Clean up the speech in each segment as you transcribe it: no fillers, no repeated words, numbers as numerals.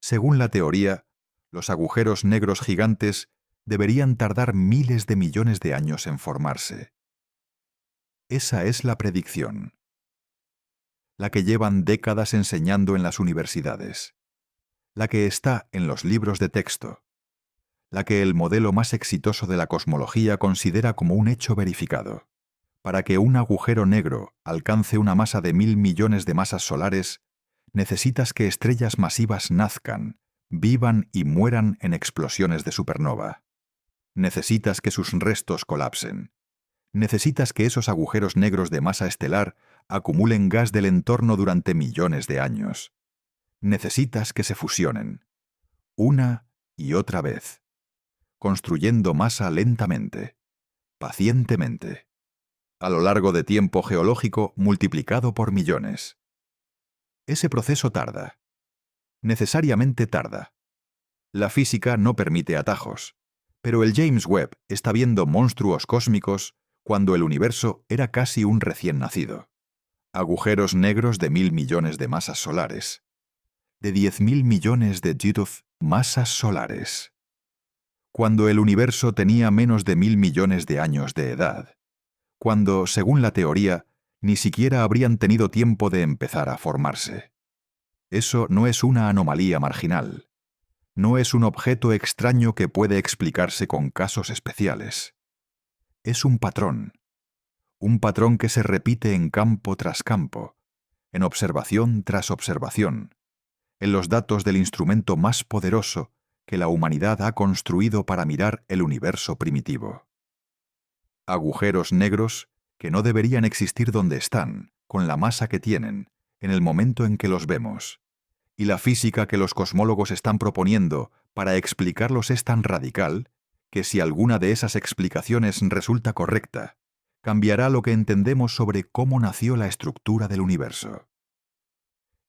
Según la teoría, los agujeros negros gigantes deberían tardar miles de millones de años en formarse. Esa es la predicción, la que llevan décadas enseñando en las universidades, la que está en los libros de texto, la que el modelo más exitoso de la cosmología considera como un hecho verificado. Para que un agujero negro alcance una masa de 1.000 millones de masas solares, necesitas que estrellas masivas nazcan, vivan y mueran en explosiones de supernova. Necesitas que sus restos colapsen. Necesitas que esos agujeros negros de masa estelar acumulen gas del entorno durante millones de años. Necesitas que se fusionen, una y otra vez, construyendo masa lentamente, pacientemente, a lo largo de tiempo geológico multiplicado por millones. Ese proceso tarda. Necesariamente tarda. La física no permite atajos, pero el James Webb está viendo monstruos cósmicos cuando el universo era casi un recién nacido. Agujeros negros de 1.000 millones de masas solares. De 10.000 millones de masas solares. Cuando el universo tenía menos de 1.000 millones de años de edad. Cuando, según la teoría, ni siquiera habrían tenido tiempo de empezar a formarse. Eso no es una anomalía marginal. No es un objeto extraño que puede explicarse con casos especiales. Es un patrón que se repite en campo tras campo, en observación tras observación, en los datos del instrumento más poderoso que la humanidad ha construido para mirar el universo primitivo. Agujeros negros que no deberían existir donde están, con la masa que tienen, en el momento en que los vemos. Y la física que los cosmólogos están proponiendo para explicarlos es tan radical que si alguna de esas explicaciones resulta correcta, cambiará lo que entendemos sobre cómo nació la estructura del universo.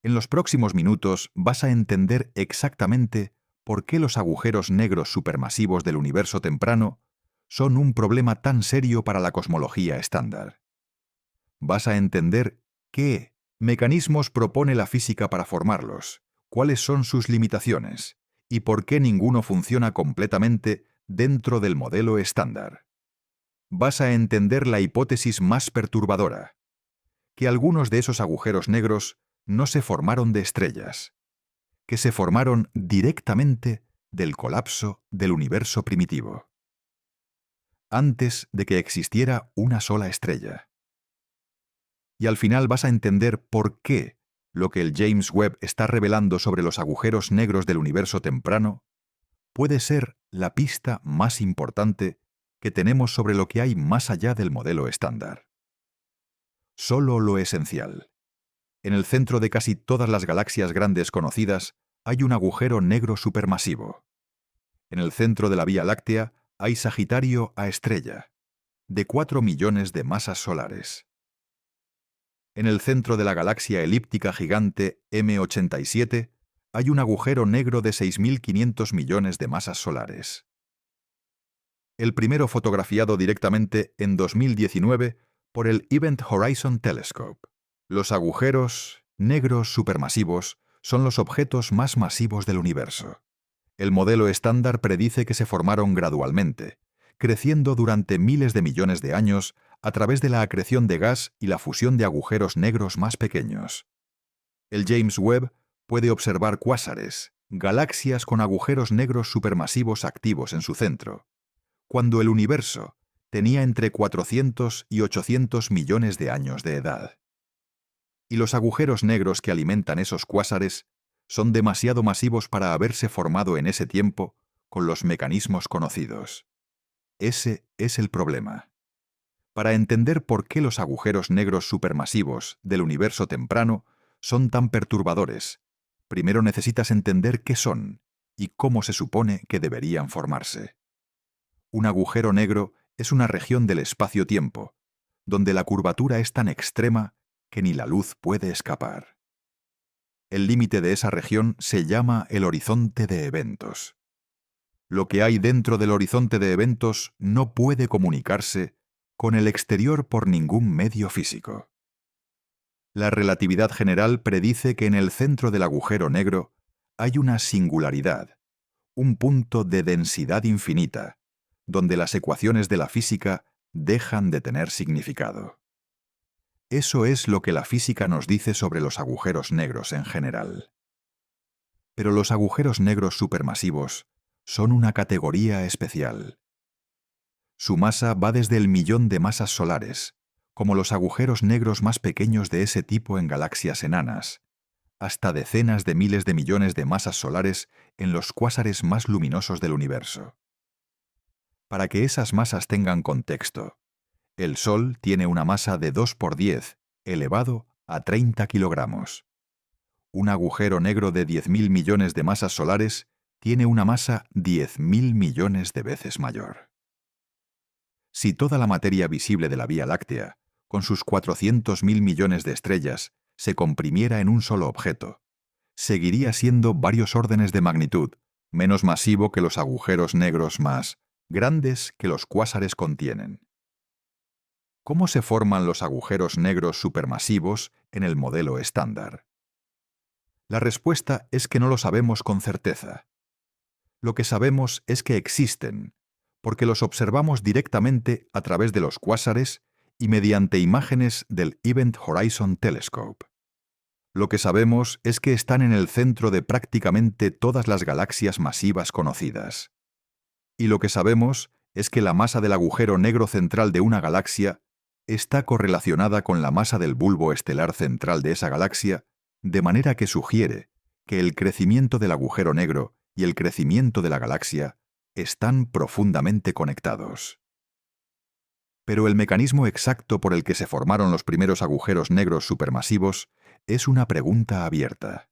En los próximos minutos vas a entender exactamente por qué los agujeros negros supermasivos del universo temprano son un problema tan serio para la cosmología estándar. Vas a entender qué mecanismos propone la física para formarlos, cuáles son sus limitaciones y por qué ninguno funciona completamente dentro del modelo estándar. Vas a entender la hipótesis más perturbadora, que algunos de esos agujeros negros no se formaron de estrellas, que se formaron directamente del colapso del universo primitivo, antes de que existiera una sola estrella. Y al final vas a entender por qué lo que el James Webb está revelando sobre los agujeros negros del universo temprano puede ser la pista más importante que tenemos sobre lo que hay más allá del modelo estándar. Solo lo esencial. En el centro de casi todas las galaxias grandes conocidas hay un agujero negro supermasivo. En el centro de la Vía Láctea hay Sagitario A estrella, de 4 millones de masas solares. En el centro de la galaxia elíptica gigante M87 hay un agujero negro de 6.500 millones de masas solares. El primero fotografiado directamente en 2019 por el Event Horizon Telescope. Los agujeros negros supermasivos son los objetos más masivos del universo. El modelo estándar predice que se formaron gradualmente, creciendo durante miles de millones de años a través de la acreción de gas y la fusión de agujeros negros más pequeños. El James Webb puede observar cuásares, galaxias con agujeros negros supermasivos activos en su centro, cuando el universo tenía entre 400 y 800 millones de años de edad. Y los agujeros negros que alimentan esos cuásares son demasiado masivos para haberse formado en ese tiempo con los mecanismos conocidos. Ese es el problema. Para entender por qué los agujeros negros supermasivos del universo temprano son tan perturbadores, primero necesitas entender qué son y cómo se supone que deberían formarse. Un agujero negro es una región del espacio-tiempo, donde la curvatura es tan extrema que ni la luz puede escapar. El límite de esa región se llama el horizonte de eventos. Lo que hay dentro del horizonte de eventos no puede comunicarse con el exterior por ningún medio físico. La relatividad general predice que en el centro del agujero negro hay una singularidad, un punto de densidad infinita, donde las ecuaciones de la física dejan de tener significado. Eso es lo que la física nos dice sobre los agujeros negros en general. Pero los agujeros negros supermasivos son una categoría especial. Su masa va desde el millón de masas solares, como los agujeros negros más pequeños de ese tipo en galaxias enanas, hasta decenas de miles de millones de masas solares en los cuásares más luminosos del universo. Para que esas masas tengan contexto, el Sol tiene una masa de 2 por 10 elevado a 30 kilogramos. Un agujero negro de 10.000 millones de masas solares tiene una masa 10.000 millones de veces mayor. Si toda la materia visible de la Vía Láctea, con sus 400.000 millones de estrellas, se comprimiera en un solo objeto, seguiría siendo varios órdenes de magnitud menos masivo que los agujeros negros más grandes que los cuásares contienen. ¿Cómo se forman los agujeros negros supermasivos en el modelo estándar? La respuesta es que no lo sabemos con certeza. Lo que sabemos es que existen, porque los observamos directamente a través de los cuásares y mediante imágenes del Event Horizon Telescope. Lo que sabemos es que están en el centro de prácticamente todas las galaxias masivas conocidas. Y lo que sabemos es que la masa del agujero negro central de una galaxia está correlacionada con la masa del bulbo estelar central de esa galaxia, de manera que sugiere que el crecimiento del agujero negro y el crecimiento de la galaxia están profundamente conectados. Pero el mecanismo exacto por el que se formaron los primeros agujeros negros supermasivos es una pregunta abierta.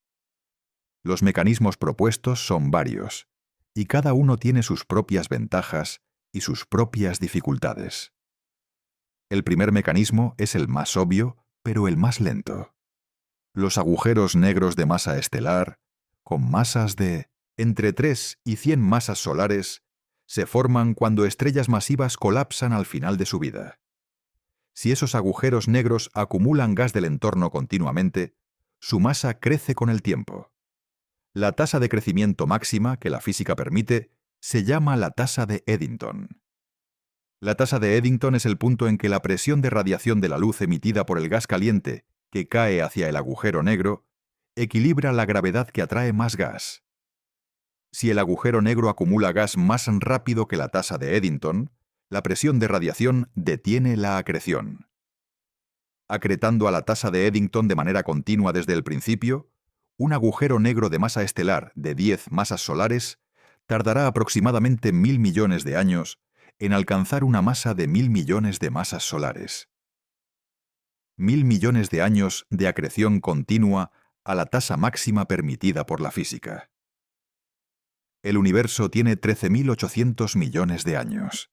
Los mecanismos propuestos son varios, y cada uno tiene sus propias ventajas y sus propias dificultades. El primer mecanismo es el más obvio, pero el más lento. Los agujeros negros de masa estelar, con masas de entre 3 y 100 masas solares, se forman cuando estrellas masivas colapsan al final de su vida. Si esos agujeros negros acumulan gas del entorno continuamente, su masa crece con el tiempo. La tasa de crecimiento máxima que la física permite se llama la tasa de Eddington. La tasa de Eddington es el punto en que la presión de radiación de la luz emitida por el gas caliente que cae hacia el agujero negro equilibra la gravedad que atrae más gas. Si el agujero negro acumula gas más rápido que la tasa de Eddington, la presión de radiación detiene la acreción. Acretando a la tasa de Eddington de manera continua desde el principio, un agujero negro de masa estelar de 10 masas solares tardará aproximadamente 1.000 millones de años en alcanzar una masa de 1.000 millones de masas solares. 1.000 millones de años de acreción continua a la tasa máxima permitida por la física. El universo tiene 13.800 millones de años.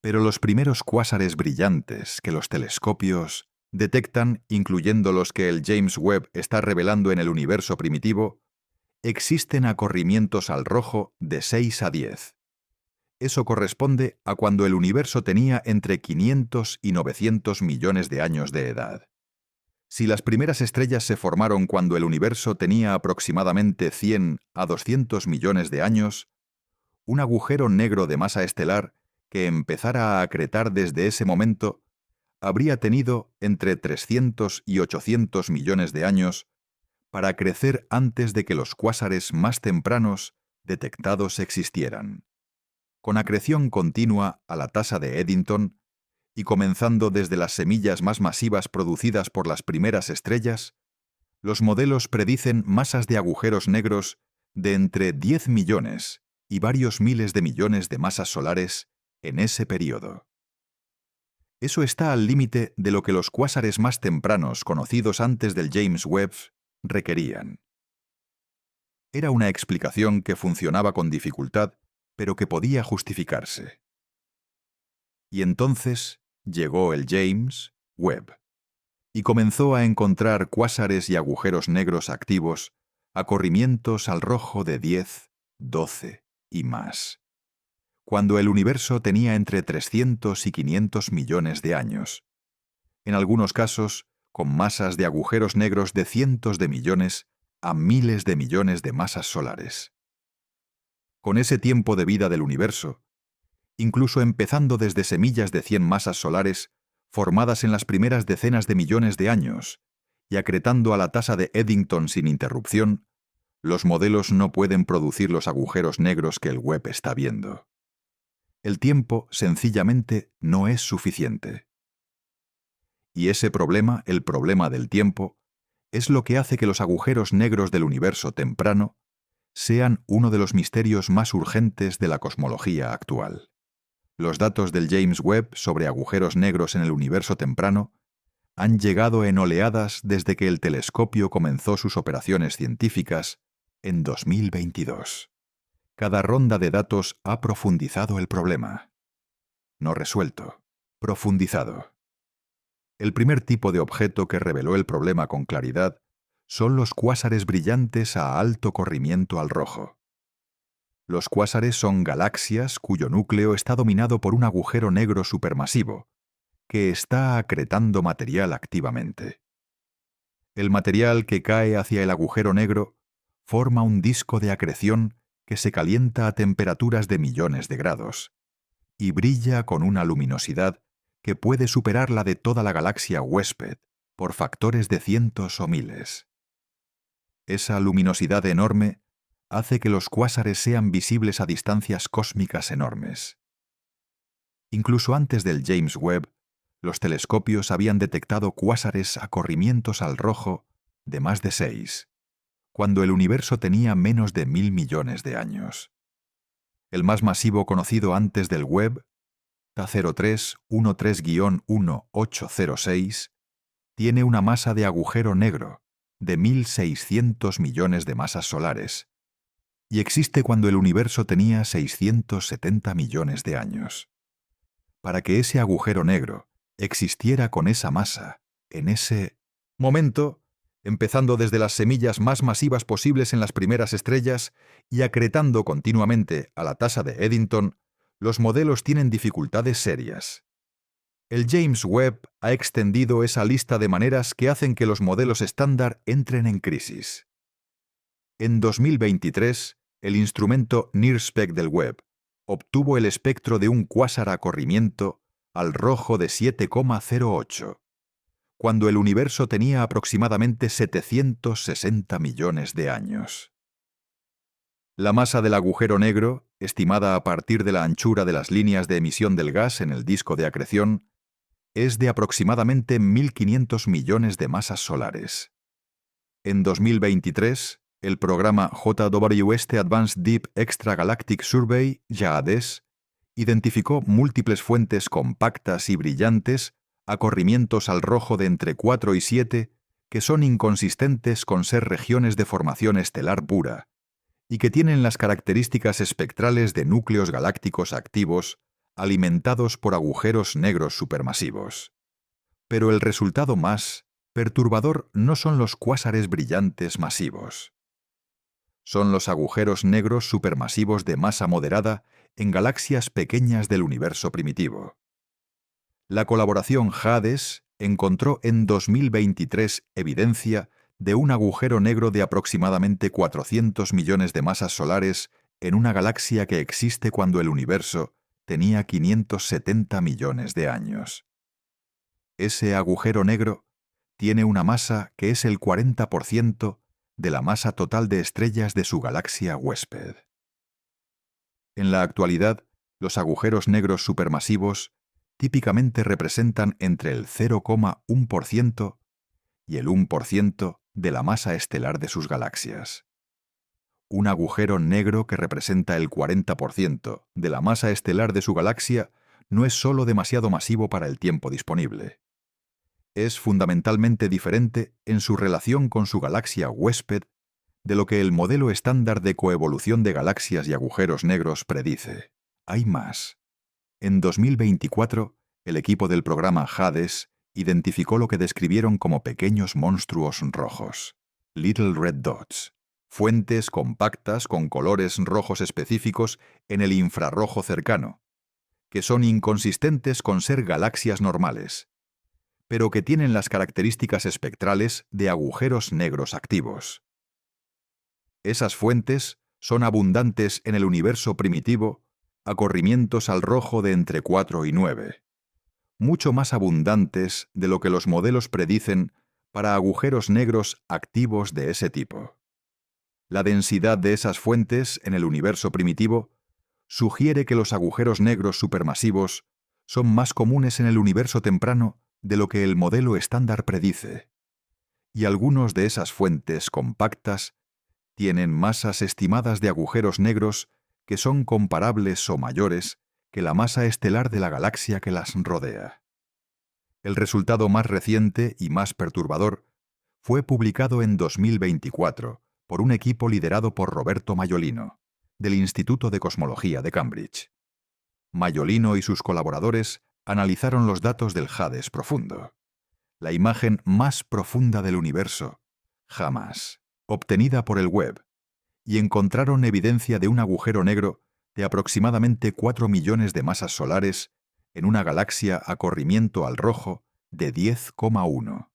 Pero los primeros cuásares brillantes que los telescopios detectan, incluyendo los que el James Webb está revelando en el universo primitivo, existen a corrimientos al rojo de 6 a 10. Eso corresponde a cuando el universo tenía entre 500 y 900 millones de años de edad. Si las primeras estrellas se formaron cuando el universo tenía aproximadamente 100 a 200 millones de años, un agujero negro de masa estelar que empezara a acretar desde ese momento habría tenido entre 300 y 800 millones de años para crecer antes de que los cuásares más tempranos detectados existieran, con acreción continua a la tasa de Eddington y comenzando desde las semillas más masivas producidas por las primeras estrellas, los modelos predicen masas de agujeros negros de entre 10 millones y varios miles de millones de masas solares en ese período. Eso está al límite de lo que los cuásares más tempranos conocidos antes del James Webb requerían. Era una explicación que funcionaba con dificultad, pero que podía justificarse. Y entonces llegó el James Webb y comenzó a encontrar cuásares y agujeros negros activos a corrimientos al rojo de 10, 12 y más, cuando el universo tenía entre 300 y 500 millones de años, en algunos casos con masas de agujeros negros de cientos de millones a miles de millones de masas solares. Con ese tiempo de vida del universo, incluso empezando desde semillas de 100 masas solares formadas en las primeras decenas de millones de años y acretando a la tasa de Eddington sin interrupción, los modelos no pueden producir los agujeros negros que el Webb está viendo. El tiempo, sencillamente, no es suficiente. Y ese problema, el problema del tiempo, es lo que hace que los agujeros negros del universo temprano sean uno de los misterios más urgentes de la cosmología actual. Los datos del James Webb sobre agujeros negros en el universo temprano han llegado en oleadas desde que el telescopio comenzó sus operaciones científicas en 2022. Cada ronda de datos ha profundizado el problema. No resuelto, profundizado. El primer tipo de objeto que reveló el problema con claridad son los cuásares brillantes a alto corrimiento al rojo. Los cuásares son galaxias cuyo núcleo está dominado por un agujero negro supermasivo, que está acretando material activamente. El material que cae hacia el agujero negro forma un disco de acreción que se calienta a temperaturas de millones de grados y brilla con una luminosidad que puede superar la de toda la galaxia huésped por factores de cientos o miles. Esa luminosidad enorme hace que los cuásares sean visibles a distancias cósmicas enormes. Incluso antes del James Webb, los telescopios habían detectado cuásares a corrimientos al rojo de más de 6, cuando el universo tenía menos de 1.000 millones de años. El más masivo conocido antes del Webb, K03-13-1806, tiene una masa de agujero negro de 1.600 millones de masas solares y existe cuando el universo tenía 670 millones de años. Para que ese agujero negro existiera con esa masa, en ese momento, empezando desde las semillas más masivas posibles en las primeras estrellas y acretando continuamente a la tasa de Eddington, los modelos tienen dificultades serias. El James Webb ha extendido esa lista de maneras que hacen que los modelos estándar entren en crisis. En 2023, el instrumento NIRSPEC del Webb obtuvo el espectro de un cuásar a corrimiento al rojo de 7,08, cuando el universo tenía aproximadamente 760 millones de años. La masa del agujero negro, estimada a partir de la anchura de las líneas de emisión del gas en el disco de acreción, es de aproximadamente 1.500 millones de masas solares. En 2023, el programa JWST Advanced Deep Extragalactic Survey, JADES, identificó múltiples fuentes compactas y brillantes a corrimientos al rojo de entre 4 y 7 que son inconsistentes con ser regiones de formación estelar pura y que tienen las características espectrales de núcleos galácticos activos alimentados por agujeros negros supermasivos. Pero el resultado más perturbador no son los cuásares brillantes masivos. Son los agujeros negros supermasivos de masa moderada en galaxias pequeñas del universo primitivo. La colaboración JADES encontró en 2023 evidencia de un agujero negro de aproximadamente 400 millones de masas solares en una galaxia que existe cuando el universo tenía 570 millones de años. Ese agujero negro tiene una masa que es el 40% de la masa total de estrellas de su galaxia huésped. En la actualidad, los agujeros negros supermasivos típicamente representan entre el 0,1% y el 1% de la masa estelar de sus galaxias. Un agujero negro que representa el 40% de la masa estelar de su galaxia no es solo demasiado masivo para el tiempo disponible. Es fundamentalmente diferente en su relación con su galaxia huésped de lo que el modelo estándar de coevolución de galaxias y agujeros negros predice. Hay más. En 2024, el equipo del programa JADES identificó lo que describieron como pequeños monstruos rojos, Little Red Dots, fuentes compactas con colores rojos específicos en el infrarrojo cercano, que son inconsistentes con ser galaxias normales, pero que tienen las características espectrales de agujeros negros activos. Esas fuentes son abundantes en el universo primitivo a corrimientos al rojo de entre 4 y 9, mucho más abundantes de lo que los modelos predicen para agujeros negros activos de ese tipo. La densidad de esas fuentes en el universo primitivo sugiere que los agujeros negros supermasivos son más comunes en el universo temprano de lo que el modelo estándar predice, y algunos de esas fuentes compactas tienen masas estimadas de agujeros negros que son comparables o mayores que la masa estelar de la galaxia que las rodea. El resultado más reciente y más perturbador fue publicado en 2024 por un equipo liderado por Roberto Maiolino, del Instituto de Cosmología de Cambridge. Maiolino y sus colaboradores analizaron los datos del Hades profundo, la imagen más profunda del universo, jamás, obtenida por el Webb, y encontraron evidencia de un agujero negro de aproximadamente 4 millones de masas solares en una galaxia a corrimiento al rojo de 10,1,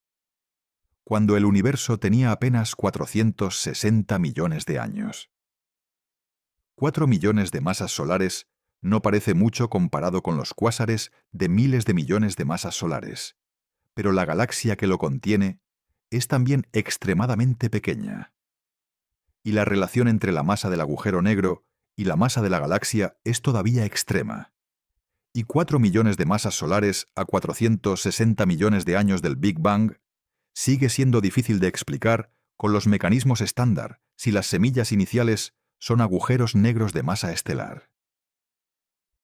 cuando el universo tenía apenas 460 millones de años. 4 millones de masas solares no parece mucho comparado con los cuásares de miles de millones de masas solares, pero la galaxia que lo contiene es también extremadamente pequeña. Y la relación entre la masa del agujero negro y la masa de la galaxia es todavía extrema. Y 4 millones de masas solares a 460 millones de años del Big Bang sigue siendo difícil de explicar con los mecanismos estándar si las semillas iniciales son agujeros negros de masa estelar.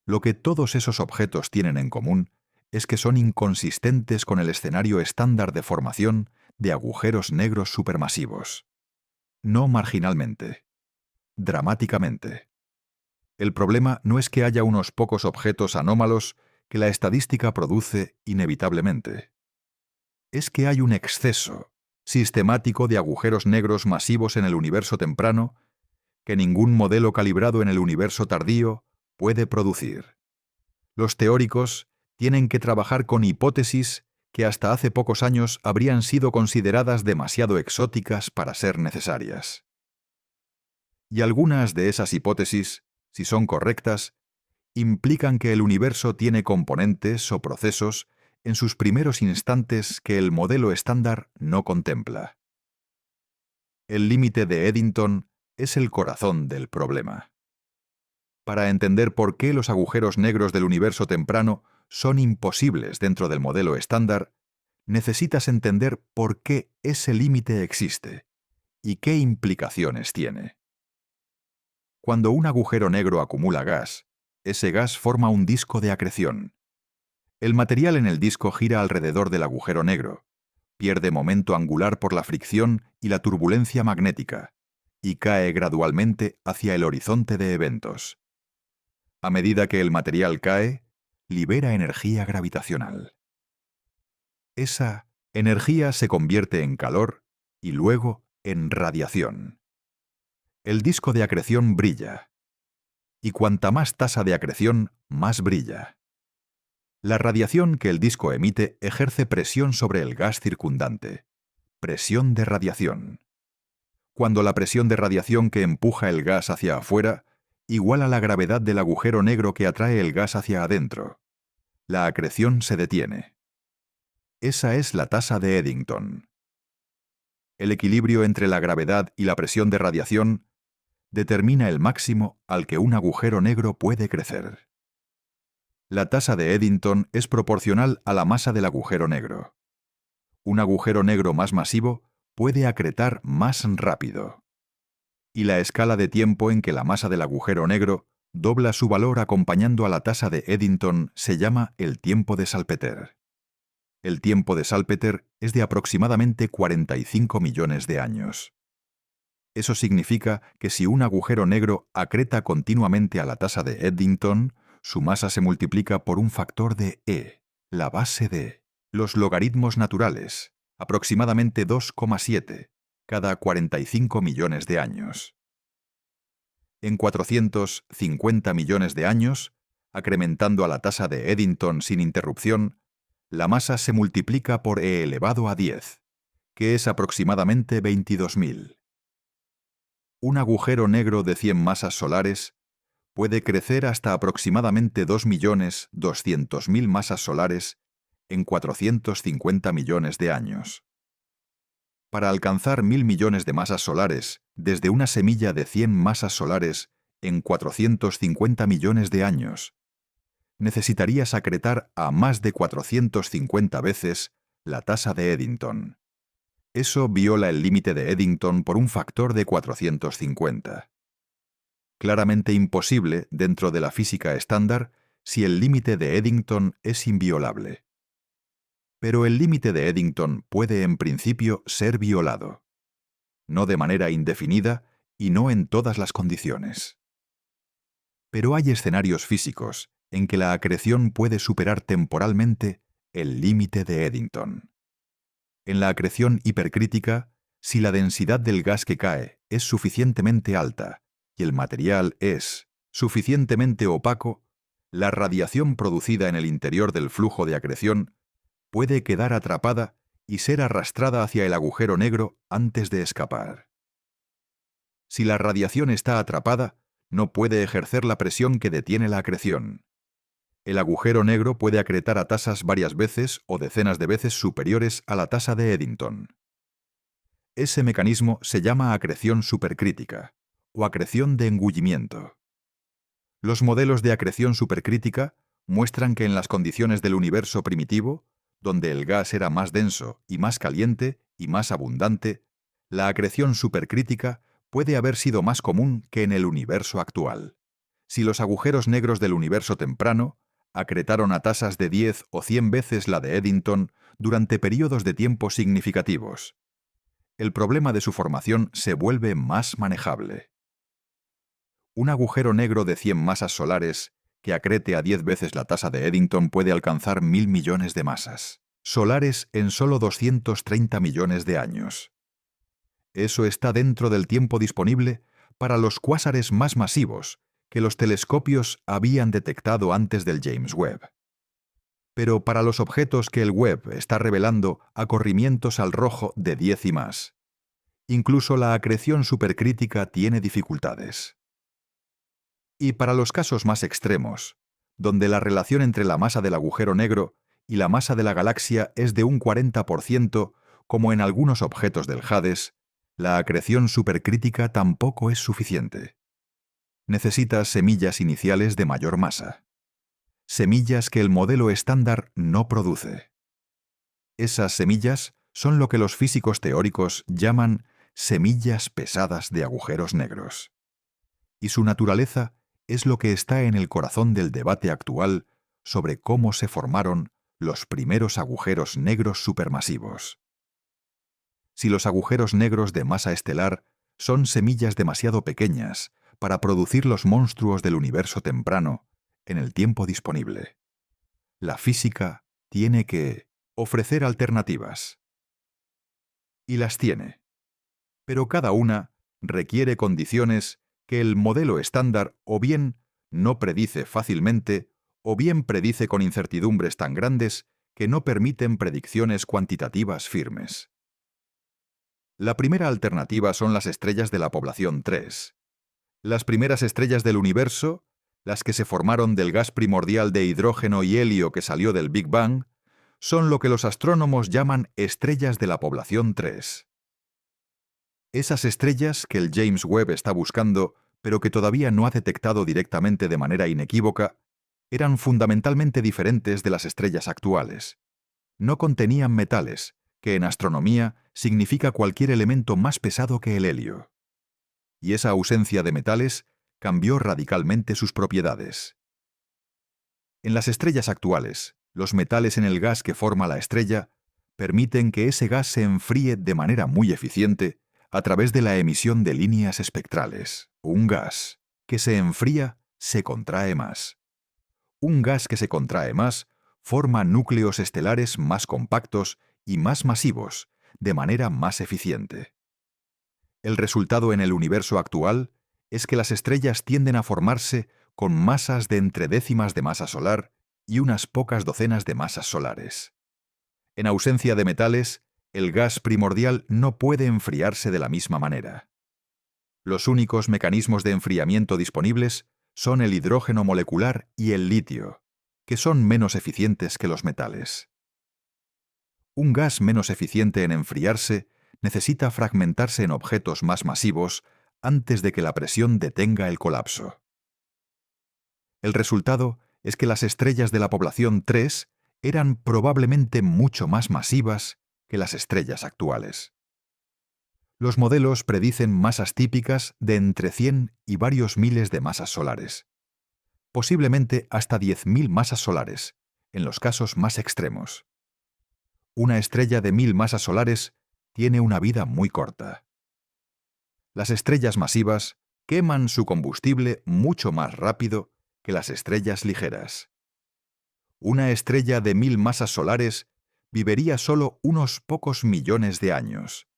Lo que todos esos objetos tienen en común es que son inconsistentes con el escenario estándar de formación de agujeros negros supermasivos. No marginalmente, dramáticamente. El problema no es que haya unos pocos objetos anómalos que la estadística produce inevitablemente. Es que hay un exceso sistemático de agujeros negros masivos en el universo temprano que ningún modelo calibrado en el universo tardío puede producir. Los teóricos tienen que trabajar con hipótesis que hasta hace pocos años habrían sido consideradas demasiado exóticas para ser necesarias. Y algunas de esas hipótesis, si son correctas, implican que el universo tiene componentes o procesos en sus primeros instantes que el modelo estándar no contempla. El límite de Eddington es el corazón del problema. Para entender por qué los agujeros negros del universo temprano son imposibles dentro del modelo estándar, necesitas entender por qué ese límite existe y qué implicaciones tiene. Cuando un agujero negro acumula gas, ese gas forma un disco de acreción. El material en el disco gira alrededor del agujero negro, pierde momento angular por la fricción y la turbulencia magnética, y cae gradualmente hacia el horizonte de eventos. A medida que el material cae, libera energía gravitacional. Esa energía se convierte en calor y luego en radiación. El disco de acreción brilla, y cuanta más tasa de acreción, más brilla. La radiación que el disco emite ejerce presión sobre el gas circundante, presión de radiación. Cuando la presión de radiación que empuja el gas hacia afuera iguala la gravedad del agujero negro que atrae el gas hacia adentro, la acreción se detiene. Esa es la tasa de Eddington. El equilibrio entre la gravedad y la presión de radiación determina el máximo al que un agujero negro puede crecer. La tasa de Eddington es proporcional a la masa del agujero negro. Un agujero negro más masivo puede acretar más rápido. Y la escala de tiempo en que la masa del agujero negro dobla su valor acompañando a la tasa de Eddington se llama el tiempo de Salpeter. El tiempo de Salpeter es de aproximadamente 45 millones de años. Eso significa que si un agujero negro acreta continuamente a la tasa de Eddington, su masa se multiplica por un factor de E, la base de los logaritmos naturales, aproximadamente 2,7, cada 45 millones de años. En 450 millones de años, acrementando a la tasa de Eddington sin interrupción, la masa se multiplica por e elevado a 10, que es aproximadamente 22.000. Un agujero negro de 100 masas solares puede crecer hasta aproximadamente 2.200.000 masas solares en 450 millones de años. Para alcanzar 1.000 millones de masas solares desde una semilla de 100 masas solares en 450 millones de años, necesitarías acretar a más de 450 veces la tasa de Eddington. Eso viola el límite de Eddington por un factor de 450. Claramente imposible dentro de la física estándar si el límite de Eddington es inviolable. Pero el límite de Eddington puede en principio ser violado, no de manera indefinida y no en todas las condiciones. Pero hay escenarios físicos en que la acreción puede superar temporalmente el límite de Eddington. En la acreción hipercrítica, si la densidad del gas que cae es suficientemente alta y el material es suficientemente opaco, la radiación producida en el interior del flujo de acreción puede quedar atrapada y ser arrastrada hacia el agujero negro antes de escapar. Si la radiación está atrapada, no puede ejercer la presión que detiene la acreción. El agujero negro puede acretar a tasas varias veces o decenas de veces superiores a la tasa de Eddington. Ese mecanismo se llama acreción supercrítica o acreción de engullimiento. Los modelos de acreción supercrítica muestran que en las condiciones del universo primitivo, donde el gas era más denso y más caliente y más abundante, la acreción supercrítica puede haber sido más común que en el universo actual. Si los agujeros negros del universo temprano acretaron a tasas de 10 o 100 veces la de Eddington durante periodos de tiempo significativos, el problema de su formación se vuelve más manejable. Un agujero negro de 100 masas solares que acrete a 10 veces la tasa de Eddington puede alcanzar 1.000 millones de masas solares en solo 230 millones de años. Eso está dentro del tiempo disponible para los cuásares más masivos que los telescopios habían detectado antes del James Webb. Pero para los objetos que el Webb está revelando a corrimientos al rojo de 10 y más, incluso la acreción supercrítica tiene dificultades. Y para los casos más extremos, donde la relación entre la masa del agujero negro y la masa de la galaxia es de un 40%, como en algunos objetos del Hades, la acreción supercrítica tampoco es suficiente. Necesitas semillas iniciales de mayor masa. Semillas que el modelo estándar no produce. Esas semillas son lo que los físicos teóricos llaman semillas pesadas de agujeros negros. Y su naturaleza es lo que está en el corazón del debate actual sobre cómo se formaron los primeros agujeros negros supermasivos. Si los agujeros negros de masa estelar son semillas demasiado pequeñas para producir los monstruos del universo temprano en el tiempo disponible, la física tiene que ofrecer alternativas. Y las tiene. Pero cada una requiere condiciones que el modelo estándar o bien no predice fácilmente o bien predice con incertidumbres tan grandes que no permiten predicciones cuantitativas firmes. La primera alternativa son las estrellas de la población 3. Las primeras estrellas del universo, las que se formaron del gas primordial de hidrógeno y helio que salió del Big Bang, son lo que los astrónomos llaman estrellas de la población 3. Esas estrellas que el James Webb está buscando, pero que todavía no ha detectado directamente de manera inequívoca, eran fundamentalmente diferentes de las estrellas actuales. No contenían metales, que en astronomía significa cualquier elemento más pesado que el helio. Y esa ausencia de metales cambió radicalmente sus propiedades. En las estrellas actuales, los metales en el gas que forma la estrella permiten que ese gas se enfríe de manera muy eficiente a través de la emisión de líneas espectrales. Un gas que se enfría se contrae más. Un gas que se contrae más forma núcleos estelares más compactos y más masivos, de manera más eficiente. El resultado en el universo actual es que las estrellas tienden a formarse con masas de entre décimas de masa solar y unas pocas docenas de masas solares. En ausencia de metales, el gas primordial no puede enfriarse de la misma manera. Los únicos mecanismos de enfriamiento disponibles son el hidrógeno molecular y el litio, que son menos eficientes que los metales. Un gas menos eficiente en enfriarse necesita fragmentarse en objetos más masivos antes de que la presión detenga el colapso. El resultado es que las estrellas de la población 3 eran probablemente mucho más masivas que las estrellas actuales. Los modelos predicen masas típicas de entre 100 y varios miles de masas solares, posiblemente hasta 10.000 masas solares, en los casos más extremos. Una estrella de 1.000 masas solares tiene una vida muy corta. Las estrellas masivas queman su combustible mucho más rápido que las estrellas ligeras. Una estrella de 1.000 masas solares viviría solo unos pocos millones de años.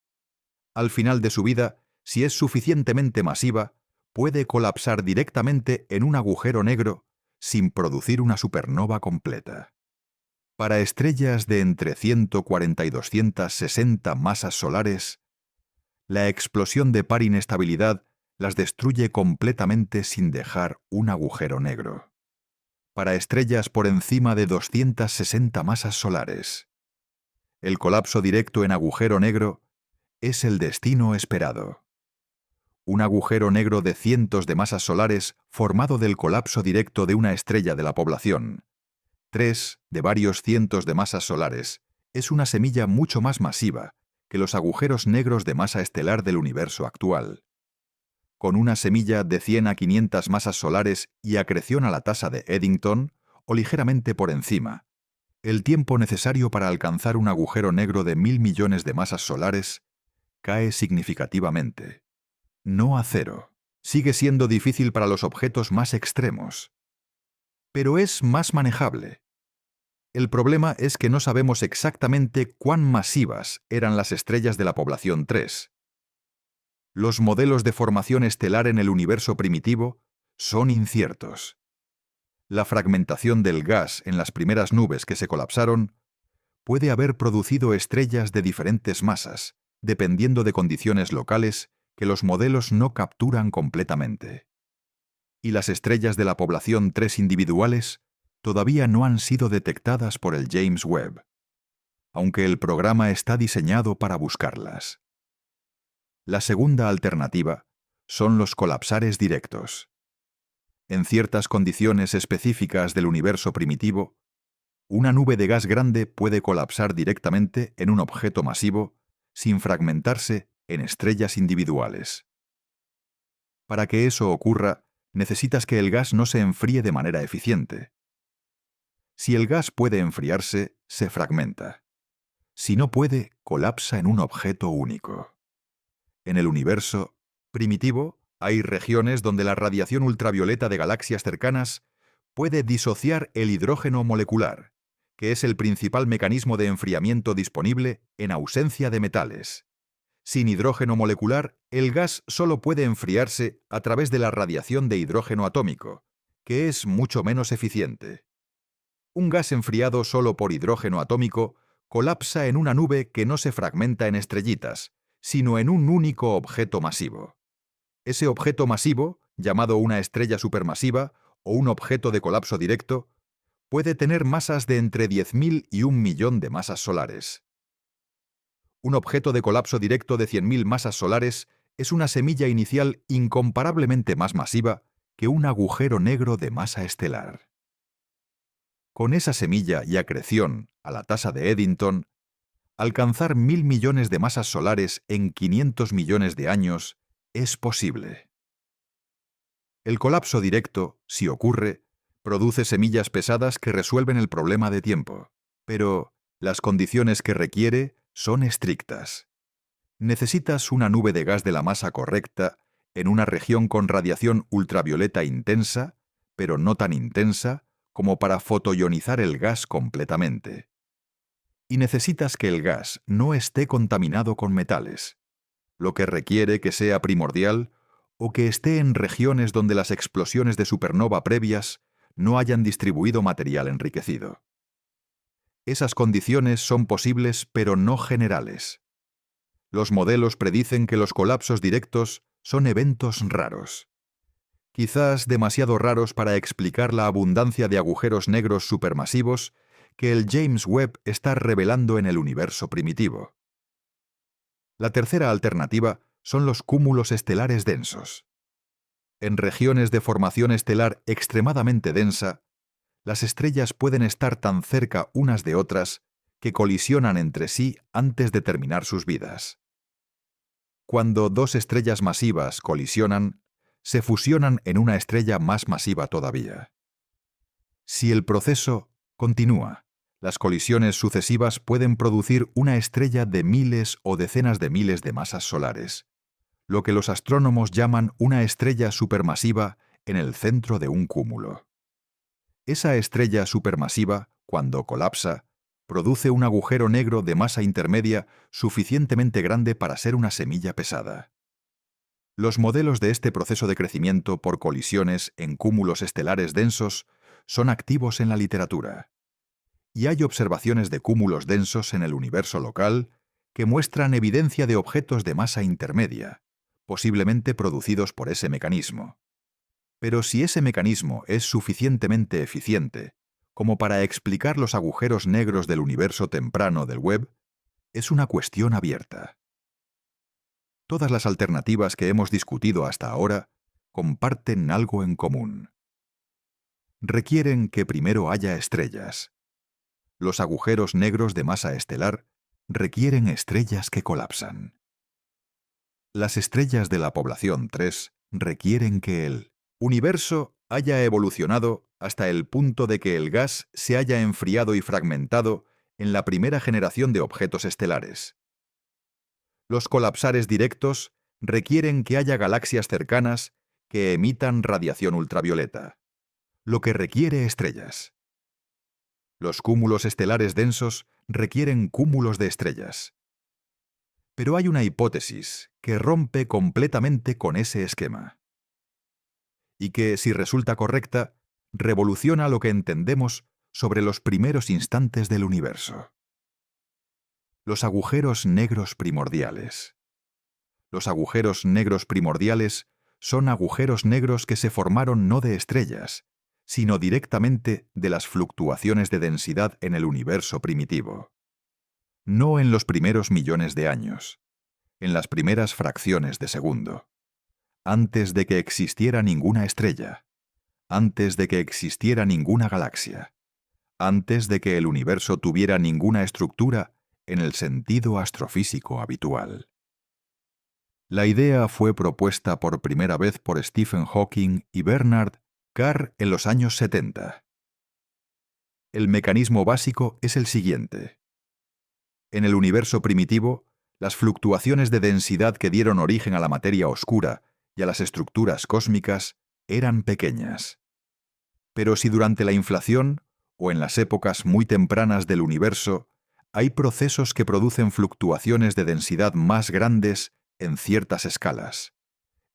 Al final de su vida, si es suficientemente masiva, puede colapsar directamente en un agujero negro sin producir una supernova completa. Para estrellas de entre 140 y 260 masas solares, la explosión de par inestabilidad las destruye completamente sin dejar un agujero negro. Para estrellas por encima de 260 masas solares, el colapso directo en agujero negro es el destino esperado. Un agujero negro de cientos de masas solares formado del colapso directo de una estrella de la población, 3 de varios cientos de masas solares, es una semilla mucho más masiva que los agujeros negros de masa estelar del universo actual. Con una semilla de 100 a 500 masas solares y acreción a la tasa de Eddington, o ligeramente por encima, el tiempo necesario para alcanzar un agujero negro de 1.000 millones de masas solares cae significativamente. No a cero. Sigue siendo difícil para los objetos más extremos. Pero es más manejable. El problema es que no sabemos exactamente cuán masivas eran las estrellas de la población 3. Los modelos de formación estelar en el universo primitivo son inciertos. La fragmentación del gas en las primeras nubes que se colapsaron puede haber producido estrellas de diferentes masas, dependiendo de condiciones locales que los modelos no capturan completamente. Y las estrellas de la población 3 individuales todavía no han sido detectadas por el James Webb, aunque el programa está diseñado para buscarlas. La segunda alternativa son los colapsares directos. En ciertas condiciones específicas del universo primitivo, una nube de gas grande puede colapsar directamente en un objeto masivo sin fragmentarse en estrellas individuales. Para que eso ocurra, necesitas que el gas no se enfríe de manera eficiente. Si el gas puede enfriarse, se fragmenta. Si no puede, colapsa en un objeto único. En el universo primitivo, hay regiones donde la radiación ultravioleta de galaxias cercanas puede disociar el hidrógeno molecular, que es el principal mecanismo de enfriamiento disponible en ausencia de metales. Sin hidrógeno molecular, el gas solo puede enfriarse a través de la radiación de hidrógeno atómico, que es mucho menos eficiente. Un gas enfriado solo por hidrógeno atómico colapsa en una nube que no se fragmenta en estrellitas, sino en un único objeto masivo. Ese objeto masivo, llamado una estrella supermasiva o un objeto de colapso directo, puede tener masas de entre 10.000 y 1.000.000 de masas solares. Un objeto de colapso directo de 100.000 masas solares es una semilla inicial incomparablemente más masiva que un agujero negro de masa estelar. Con esa semilla y acreción a la tasa de Eddington, alcanzar 1.000 millones de masas solares en 500 millones de años es posible. El colapso directo, si ocurre, produce semillas pesadas que resuelven el problema de tiempo, pero las condiciones que requiere son estrictas. Necesitas una nube de gas de la masa correcta en una región con radiación ultravioleta intensa, pero no tan intensa como para fotoionizar el gas completamente. Y necesitas que el gas no esté contaminado con metales, lo que requiere que sea primordial o que esté en regiones donde las explosiones de supernova previas no hayan distribuido material enriquecido. Esas condiciones son posibles pero no generales. Los modelos predicen que los colapsos directos son eventos raros. Quizás demasiado raros para explicar la abundancia de agujeros negros supermasivos que el James Webb está revelando en el universo primitivo. La tercera alternativa son los cúmulos estelares densos. En regiones de formación estelar extremadamente densa, las estrellas pueden estar tan cerca unas de otras que colisionan entre sí antes de terminar sus vidas. Cuando dos estrellas masivas colisionan, se fusionan en una estrella más masiva todavía. Si el proceso continúa, las colisiones sucesivas pueden producir una estrella de miles o decenas de miles de masas solares, lo que los astrónomos llaman una estrella supermasiva en el centro de un cúmulo. Esa estrella supermasiva, cuando colapsa, produce un agujero negro de masa intermedia suficientemente grande para ser una semilla pesada. Los modelos de este proceso de crecimiento por colisiones en cúmulos estelares densos son activos en la literatura. Y hay observaciones de cúmulos densos en el universo local que muestran evidencia de objetos de masa intermedia, posiblemente producidos por ese mecanismo. Pero si ese mecanismo es suficientemente eficiente como para explicar los agujeros negros del universo temprano del Webb, es una cuestión abierta. Todas las alternativas que hemos discutido hasta ahora comparten algo en común. Requieren que primero haya estrellas. Los agujeros negros de masa estelar requieren estrellas que colapsan. Las estrellas de la población 3 requieren que el universo haya evolucionado hasta el punto de que el gas se haya enfriado y fragmentado en la primera generación de objetos estelares. Los colapsares directos requieren que haya galaxias cercanas que emitan radiación ultravioleta, lo que requiere estrellas. Los cúmulos estelares densos requieren cúmulos de estrellas. Pero hay una hipótesis que rompe completamente con ese esquema, y que, si resulta correcta, revoluciona lo que entendemos sobre los primeros instantes del universo. Los agujeros negros primordiales. Los agujeros negros primordiales son agujeros negros que se formaron no de estrellas, sino directamente de las fluctuaciones de densidad en el universo primitivo. No en los primeros millones de años, en las primeras fracciones de segundo, antes de que existiera ninguna estrella, antes de que existiera ninguna galaxia, antes de que el universo tuviera ninguna estructura en el sentido astrofísico habitual. La idea fue propuesta por primera vez por Stephen Hawking y Bernard Carr en los años 70. El mecanismo básico es el siguiente. En el universo primitivo, las fluctuaciones de densidad que dieron origen a la materia oscura y a las estructuras cósmicas eran pequeñas. Pero si durante la inflación, o en las épocas muy tempranas del universo, hay procesos que producen fluctuaciones de densidad más grandes en ciertas escalas,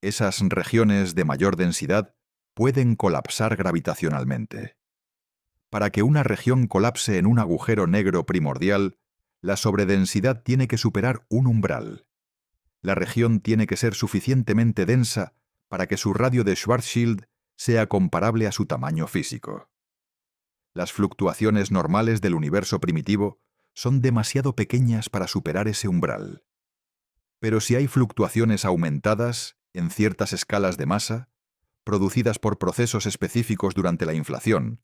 esas regiones de mayor densidad pueden colapsar gravitacionalmente. Para que una región colapse en un agujero negro primordial, la sobredensidad tiene que superar un umbral. La región tiene que ser suficientemente densa para que su radio de Schwarzschild sea comparable a su tamaño físico. Las fluctuaciones normales del universo primitivo son demasiado pequeñas para superar ese umbral. Pero si hay fluctuaciones aumentadas en ciertas escalas de masa, producidas por procesos específicos durante la inflación,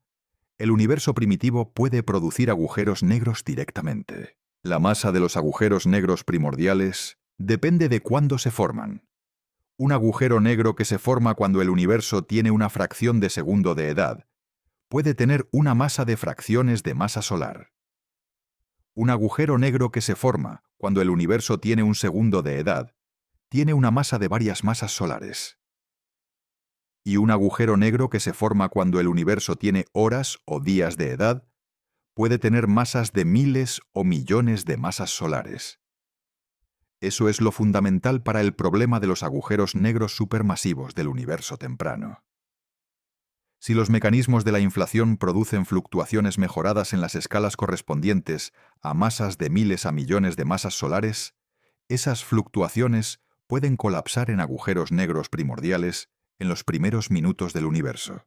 el universo primitivo puede producir agujeros negros directamente. La masa de los agujeros negros primordiales depende de cuándo se forman. Un agujero negro que se forma cuando el universo tiene una fracción de segundo de edad puede tener una masa de fracciones de masa solar. Un agujero negro que se forma cuando el universo tiene un segundo de edad tiene una masa de varias masas solares. Y un agujero negro que se forma cuando el universo tiene horas o días de edad puede tener masas de miles o millones de masas solares. Eso es lo fundamental para el problema de los agujeros negros supermasivos del universo temprano. Si los mecanismos de la inflación producen fluctuaciones mejoradas en las escalas correspondientes a masas de miles a millones de masas solares, esas fluctuaciones pueden colapsar en agujeros negros primordiales en los primeros minutos del universo.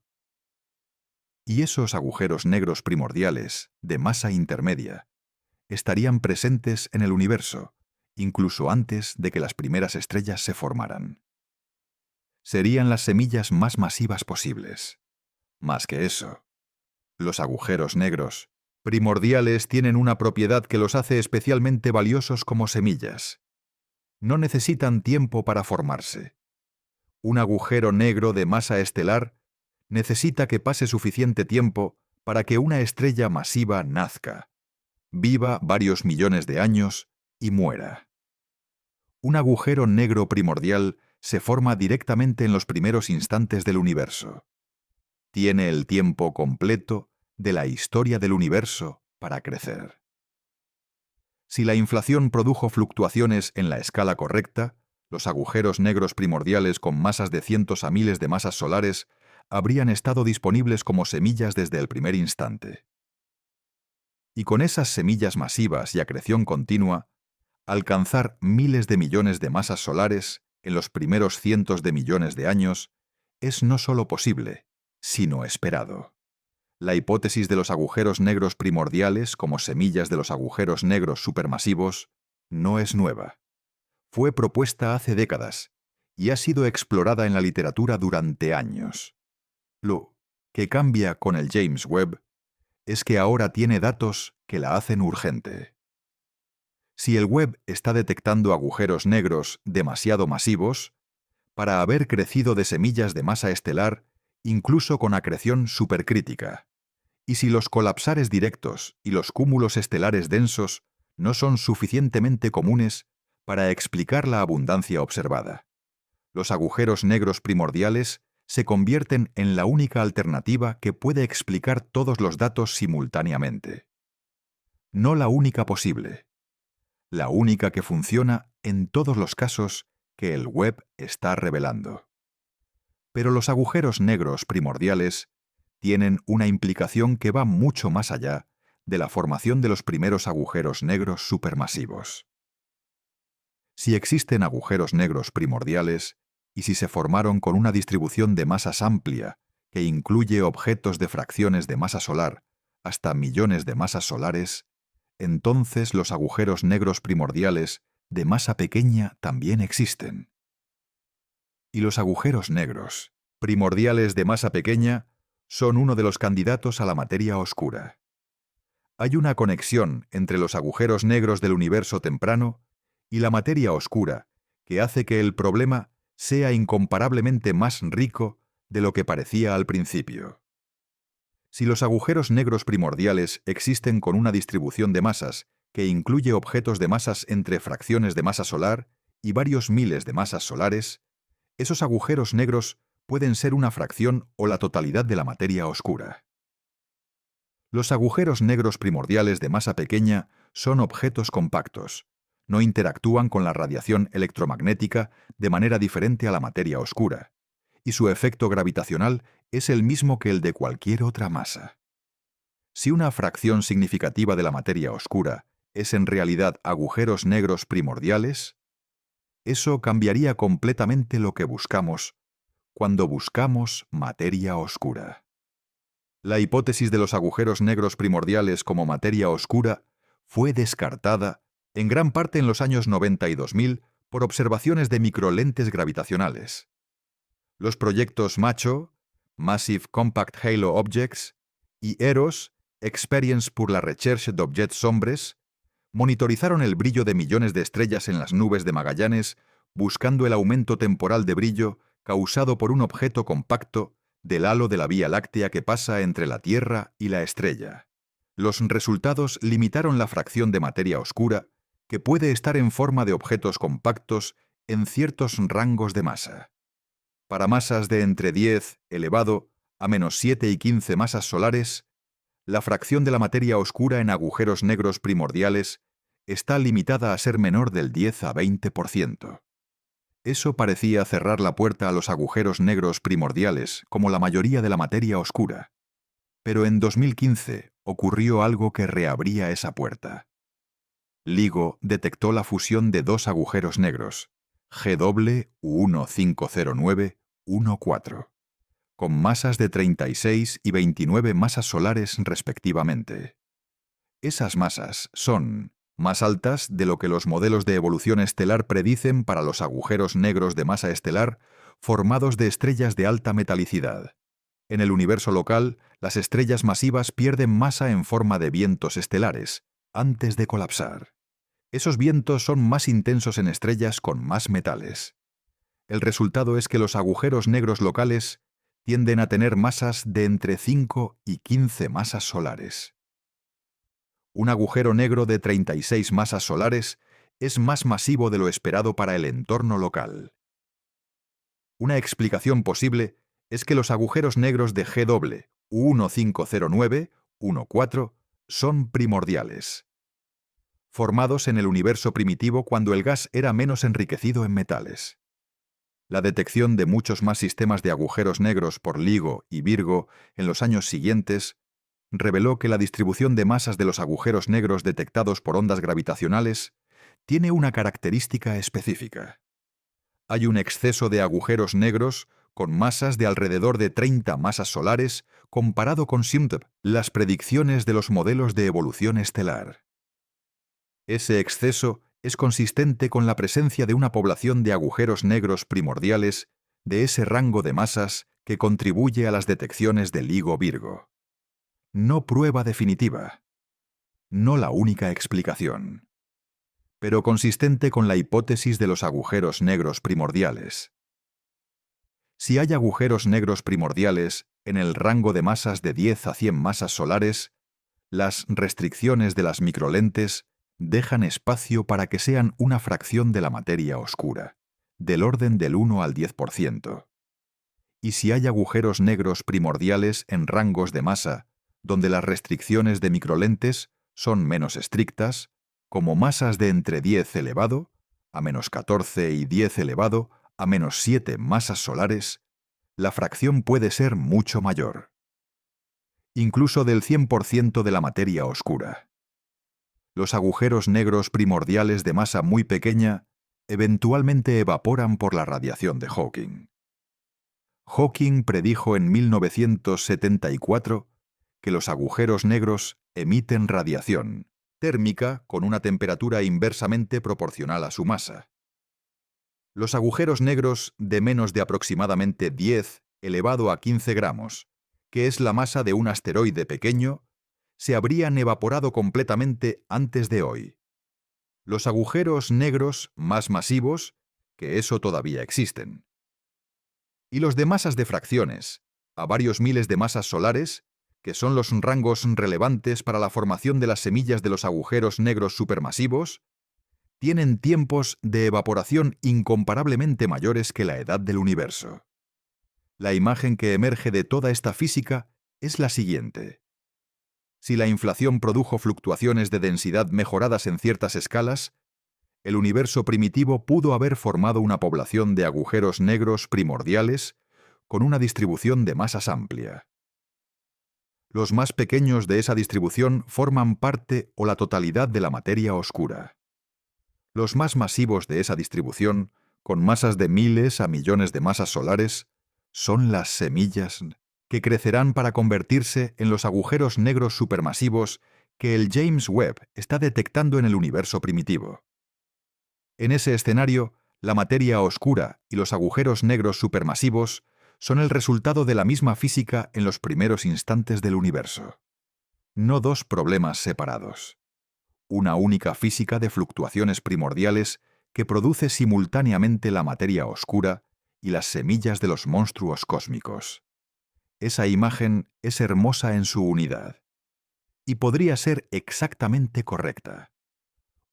Y esos agujeros negros primordiales, de masa intermedia, estarían presentes en el universo, incluso antes de que las primeras estrellas se formaran. Serían las semillas más masivas posibles. Más que eso, los agujeros negros primordiales tienen una propiedad que los hace especialmente valiosos como semillas. No necesitan tiempo para formarse. Un agujero negro de masa estelar necesita que pase suficiente tiempo para que una estrella masiva nazca, viva varios millones de años y muera. Un agujero negro primordial se forma directamente en los primeros instantes del universo. Tiene el tiempo completo de la historia del universo para crecer. Si la inflación produjo fluctuaciones en la escala correcta, los agujeros negros primordiales con masas de cientos a miles de masas solares habrían estado disponibles como semillas desde el primer instante. Y con esas semillas masivas y acreción continua, alcanzar miles de millones de masas solares en los primeros cientos de millones de años es no solo posible, sino esperado. La hipótesis de los agujeros negros primordiales como semillas de los agujeros negros supermasivos no es nueva. Fue propuesta hace décadas y ha sido explorada en la literatura durante años. Lo que cambia con el James Webb es que ahora tiene datos que la hacen urgente. Si el Webb está detectando agujeros negros demasiado masivos, para haber crecido de semillas de masa estelar, incluso con acreción supercrítica, y si los colapsares directos y los cúmulos estelares densos no son suficientemente comunes para explicar la abundancia observada, los agujeros negros primordiales se convierten en la única alternativa que puede explicar todos los datos simultáneamente. No la única posible, la única que funciona en todos los casos que el Webb está revelando. Pero los agujeros negros primordiales tienen una implicación que va mucho más allá de la formación de los primeros agujeros negros supermasivos. Si existen agujeros negros primordiales, y si se formaron con una distribución de masas amplia que incluye objetos de fracciones de masa solar hasta millones de masas solares, entonces los agujeros negros primordiales de masa pequeña también existen. Y los agujeros negros primordiales de masa pequeña son uno de los candidatos a la materia oscura. Hay una conexión entre los agujeros negros del universo temprano y la materia oscura que hace que el problema sea incomparablemente más rico de lo que parecía al principio. Si los agujeros negros primordiales existen con una distribución de masas que incluye objetos de masas entre fracciones de masa solar y varios miles de masas solares, esos agujeros negros pueden ser una fracción o la totalidad de la materia oscura. Los agujeros negros primordiales de masa pequeña son objetos compactos. No interactúan con la radiación electromagnética de manera diferente a la materia oscura, y su efecto gravitacional es el mismo que el de cualquier otra masa. Si una fracción significativa de la materia oscura es en realidad agujeros negros primordiales, eso cambiaría completamente lo que buscamos cuando buscamos materia oscura. La hipótesis de los agujeros negros primordiales como materia oscura fue descartada en gran parte en los años 90 y 2000 por observaciones de microlentes gravitacionales. Los proyectos MACHO, Massive Compact Halo Objects, y EROS, Experience pour la Recherche d'Objets Sombres, monitorizaron el brillo de millones de estrellas en las nubes de Magallanes buscando el aumento temporal de brillo causado por un objeto compacto del halo de la Vía Láctea que pasa entre la Tierra y la estrella. Los resultados limitaron la fracción de materia oscura que puede estar en forma de objetos compactos en ciertos rangos de masa. Para masas de entre 10 elevado a menos 7 y 15 masas solares, la fracción de la materia oscura en agujeros negros primordiales está limitada a ser menor del 10 a 20%. Eso parecía cerrar la puerta a los agujeros negros primordiales, como la mayoría de la materia oscura. Pero en 2015 ocurrió algo que reabría esa puerta. LIGO detectó la fusión de dos agujeros negros, GW1509114, con masas de 36 y 29 masas solares respectivamente. Esas masas son más altas de lo que los modelos de evolución estelar predicen para los agujeros negros de masa estelar formados de estrellas de alta metalicidad. En el universo local, las estrellas masivas pierden masa en forma de vientos estelares antes de colapsar. Esos vientos son más intensos en estrellas con más metales. El resultado es que los agujeros negros locales tienden a tener masas de entre 5 y 15 masas solares. Un agujero negro de 36 masas solares es más masivo de lo esperado para el entorno local. Una explicación posible es que los agujeros negros de GW1509114 son primordiales, formados en el universo primitivo cuando el gas era menos enriquecido en metales. La detección de muchos más sistemas de agujeros negros por LIGO y Virgo en los años siguientes reveló que la distribución de masas de los agujeros negros detectados por ondas gravitacionales tiene una característica específica. Hay un exceso de agujeros negros con masas de alrededor de 30 masas solares comparado con SIMTP, las predicciones de los modelos de evolución estelar. Ese exceso es consistente con la presencia de una población de agujeros negros primordiales de ese rango de masas que contribuye a las detecciones de LIGO Virgo. No prueba definitiva, no la única explicación, pero consistente con la hipótesis de los agujeros negros primordiales. Si hay agujeros negros primordiales en el rango de masas de 10 a 100 masas solares, las restricciones de las microlentes dejan espacio para que sean una fracción de la materia oscura, del orden del 1 al 10%. Y si hay agujeros negros primordiales en rangos de masa donde las restricciones de microlentes son menos estrictas, como masas de entre 10 elevado a menos 14 y 10 elevado a menos 7 masas solares, la fracción puede ser mucho mayor, incluso del 100% de la materia oscura. Los agujeros negros primordiales de masa muy pequeña eventualmente evaporan por la radiación de Hawking. Hawking predijo en 1974 que los agujeros negros emiten radiación térmica con una temperatura inversamente proporcional a su masa. Los agujeros negros de menos de aproximadamente 10 elevado a 15 gramos, que es la masa de un asteroide pequeño, se habrían evaporado completamente antes de hoy. Los agujeros negros más masivos, que eso todavía existen. Y los de masas de fracciones, a varios miles de masas solares, que son los rangos relevantes para la formación de las semillas de los agujeros negros supermasivos, tienen tiempos de evaporación incomparablemente mayores que la edad del universo. La imagen que emerge de toda esta física es la siguiente. Si la inflación produjo fluctuaciones de densidad mejoradas en ciertas escalas, el universo primitivo pudo haber formado una población de agujeros negros primordiales con una distribución de masas amplia. Los más pequeños de esa distribución forman parte o la totalidad de la materia oscura. Los más masivos de esa distribución, con masas de miles a millones de masas solares, son las semillas que crecerán para convertirse en los agujeros negros supermasivos que el James Webb está detectando en el universo primitivo. En ese escenario, la materia oscura y los agujeros negros supermasivos son el resultado de la misma física en los primeros instantes del universo. No dos problemas separados. Una única física de fluctuaciones primordiales que produce simultáneamente la materia oscura y las semillas de los monstruos cósmicos. Esa imagen es hermosa en su unidad. Y podría ser exactamente correcta.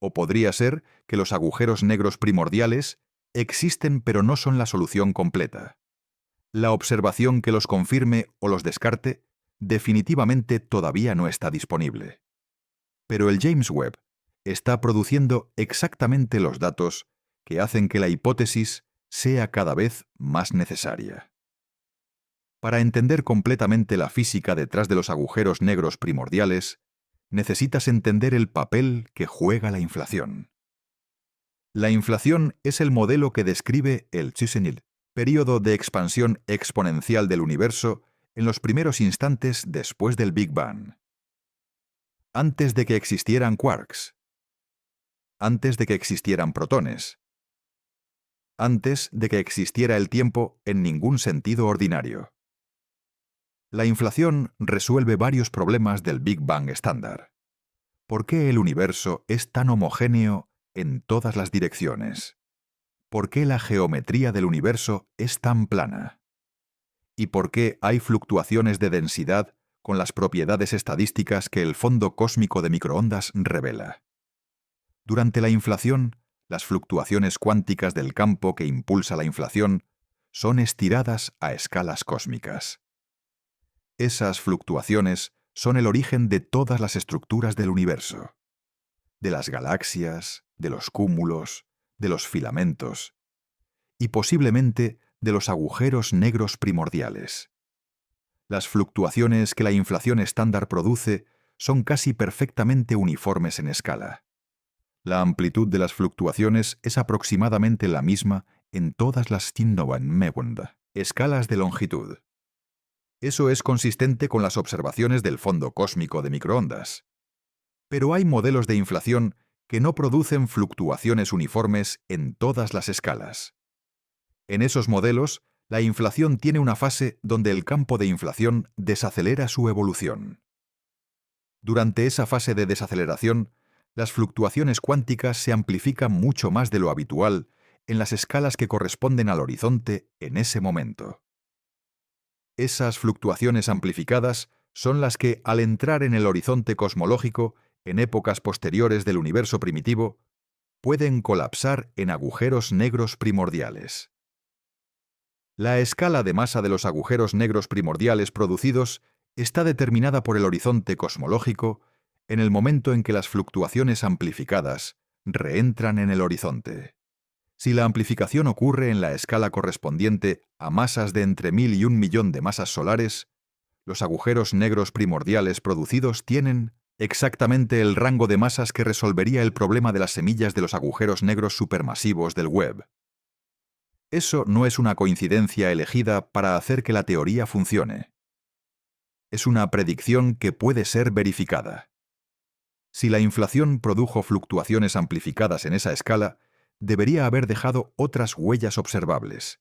O podría ser que los agujeros negros primordiales existen pero no son la solución completa. La observación que los confirme o los descarte definitivamente todavía no está disponible. Pero el James Webb está produciendo exactamente los datos que hacen que la hipótesis sea cada vez más necesaria. Para entender completamente la física detrás de los agujeros negros primordiales, necesitas entender el papel que juega la inflación. La inflación es el modelo que describe el Zusenil, período de expansión exponencial del universo en los primeros instantes después del Big Bang. Antes de que existieran quarks. Antes de que existieran protones. Antes de que existiera el tiempo en ningún sentido ordinario. La inflación resuelve varios problemas del Big Bang estándar. ¿Por qué el universo es tan homogéneo en todas las direcciones? ¿Por qué la geometría del universo es tan plana? ¿Y por qué hay fluctuaciones de densidad con las propiedades estadísticas que el fondo cósmico de microondas revela? Durante la inflación, las fluctuaciones cuánticas del campo que impulsa la inflación son estiradas a escalas cósmicas. Esas fluctuaciones son el origen de todas las estructuras del universo, de las galaxias, de los cúmulos, de los filamentos y posiblemente de los agujeros negros primordiales. Las fluctuaciones que la inflación estándar produce son casi perfectamente uniformes en escala. La amplitud de las fluctuaciones es aproximadamente la misma en todas las escalas de longitud. Eso es consistente con las observaciones del fondo cósmico de microondas. Pero hay modelos de inflación que no producen fluctuaciones uniformes en todas las escalas. En esos modelos, la inflación tiene una fase donde el campo de inflación desacelera su evolución. Durante esa fase de desaceleración, las fluctuaciones cuánticas se amplifican mucho más de lo habitual en las escalas que corresponden al horizonte en ese momento. Esas fluctuaciones amplificadas son las que, al entrar en el horizonte cosmológico en épocas posteriores del universo primitivo, pueden colapsar en agujeros negros primordiales. La escala de masa de los agujeros negros primordiales producidos está determinada por el horizonte cosmológico en el momento en que las fluctuaciones amplificadas reentran en el horizonte. Si la amplificación ocurre en la escala correspondiente a masas de entre 1000 y 1.000.000 de masas solares, los agujeros negros primordiales producidos tienen exactamente el rango de masas que resolvería el problema de las semillas de los agujeros negros supermasivos del Webb. Eso no es una coincidencia elegida para hacer que la teoría funcione. Es una predicción que puede ser verificada. Si la inflación produjo fluctuaciones amplificadas en esa escala, debería haber dejado otras huellas observables.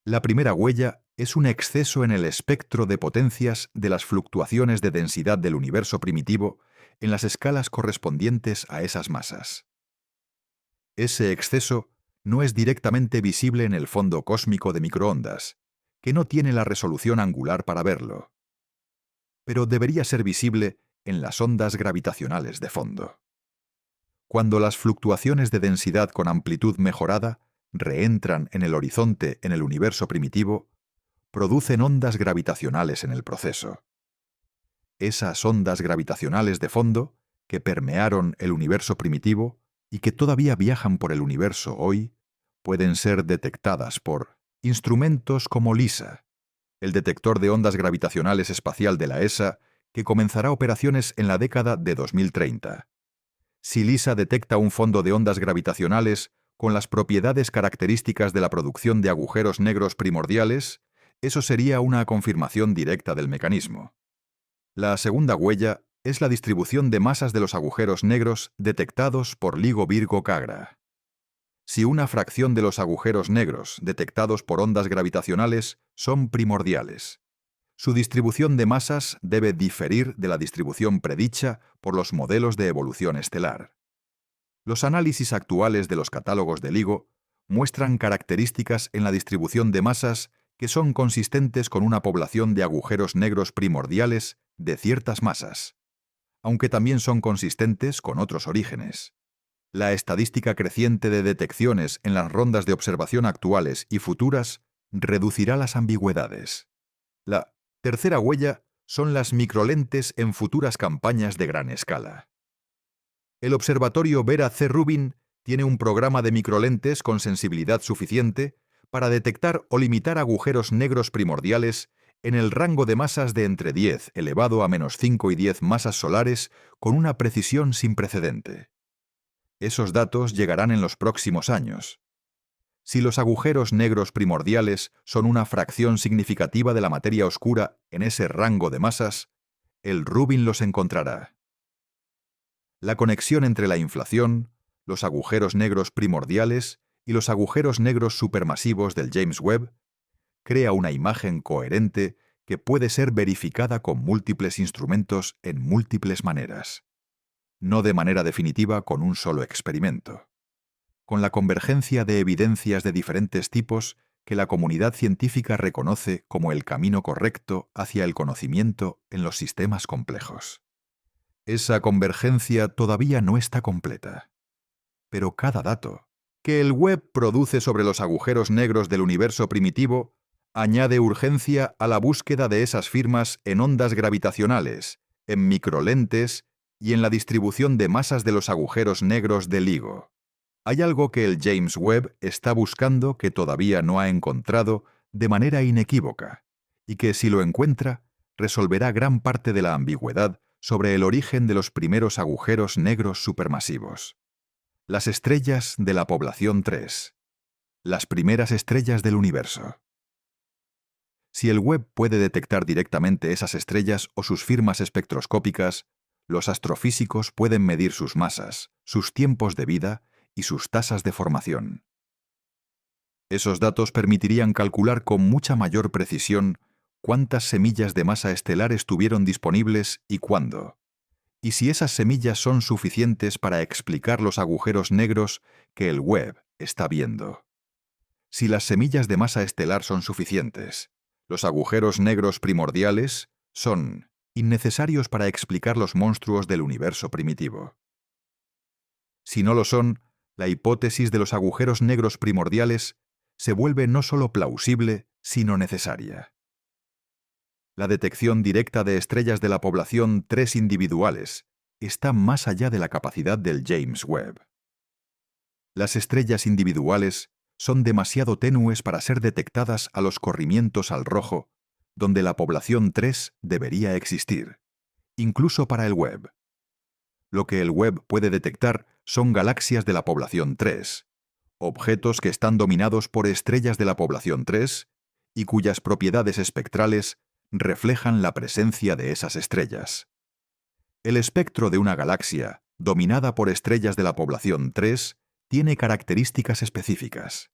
La primera huella es un exceso en el espectro de potencias de las fluctuaciones de densidad del universo primitivo en las escalas correspondientes a esas masas. Ese exceso no es directamente visible en el fondo cósmico de microondas, que no tiene la resolución angular para verlo, pero debería ser visible en las ondas gravitacionales de fondo. Cuando las fluctuaciones de densidad con amplitud mejorada reentran en el horizonte en el universo primitivo, producen ondas gravitacionales en el proceso. Esas ondas gravitacionales de fondo, que permearon el universo primitivo y que todavía viajan por el universo hoy, pueden ser detectadas por instrumentos como LISA, el detector de ondas gravitacionales espacial de la ESA, que comenzará operaciones en la década de 2030. Si LISA detecta un fondo de ondas gravitacionales con las propiedades características de la producción de agujeros negros primordiales, eso sería una confirmación directa del mecanismo. La segunda huella es la distribución de masas de los agujeros negros detectados por LIGO Virgo Cagra. Si una fracción de los agujeros negros detectados por ondas gravitacionales son primordiales, su distribución de masas debe diferir de la distribución predicha por los modelos de evolución estelar. Los análisis actuales de los catálogos de LIGO muestran características en la distribución de masas que son consistentes con una población de agujeros negros primordiales de ciertas masas, aunque también son consistentes con otros orígenes. La estadística creciente de detecciones en las rondas de observación actuales y futuras reducirá las ambigüedades. La tercera huella son las microlentes en futuras campañas de gran escala. El observatorio Vera C. Rubin tiene un programa de microlentes con sensibilidad suficiente para detectar o limitar agujeros negros primordiales en el rango de masas de entre 10 elevado a -5 y 10 masas solares con una precisión sin precedente. Esos datos llegarán en los próximos años. Si los agujeros negros primordiales son una fracción significativa de la materia oscura en ese rango de masas, el Rubin los encontrará. La conexión entre la inflación, los agujeros negros primordiales y los agujeros negros supermasivos del James Webb crea una imagen coherente que puede ser verificada con múltiples instrumentos en múltiples maneras, no de manera definitiva con un solo experimento. Con la convergencia de evidencias de diferentes tipos que la comunidad científica reconoce como el camino correcto hacia el conocimiento en los sistemas complejos. Esa convergencia todavía no está completa. Pero cada dato que el Webb produce sobre los agujeros negros del universo primitivo añade urgencia a la búsqueda de esas firmas en ondas gravitacionales, en microlentes y en la distribución de masas de los agujeros negros del LIGO. Hay algo que el James Webb está buscando que todavía no ha encontrado de manera inequívoca, y que si lo encuentra, resolverá gran parte de la ambigüedad sobre el origen de los primeros agujeros negros supermasivos. Las estrellas de la población 3. Las primeras estrellas del universo. Si el Webb puede detectar directamente esas estrellas o sus firmas espectroscópicas, los astrofísicos pueden medir sus masas, sus tiempos de vida y sus tasas de formación. Esos datos permitirían calcular con mucha mayor precisión cuántas semillas de masa estelar estuvieron disponibles y cuándo, y si esas semillas son suficientes para explicar los agujeros negros que el Webb está viendo. Si las semillas de masa estelar son suficientes, los agujeros negros primordiales son innecesarios para explicar los monstruos del universo primitivo. Si no lo son, la hipótesis de los agujeros negros primordiales se vuelve no solo plausible, sino necesaria. La detección directa de estrellas de la población 3 individuales está más allá de la capacidad del James Webb. Las estrellas individuales son demasiado tenues para ser detectadas a los corrimientos al rojo, donde la población 3 debería existir, incluso para el Webb. Lo que el Webb puede detectar son galaxias de la población 3, objetos que están dominados por estrellas de la población 3 y cuyas propiedades espectrales reflejan la presencia de esas estrellas. El espectro de una galaxia dominada por estrellas de la población 3 tiene características específicas.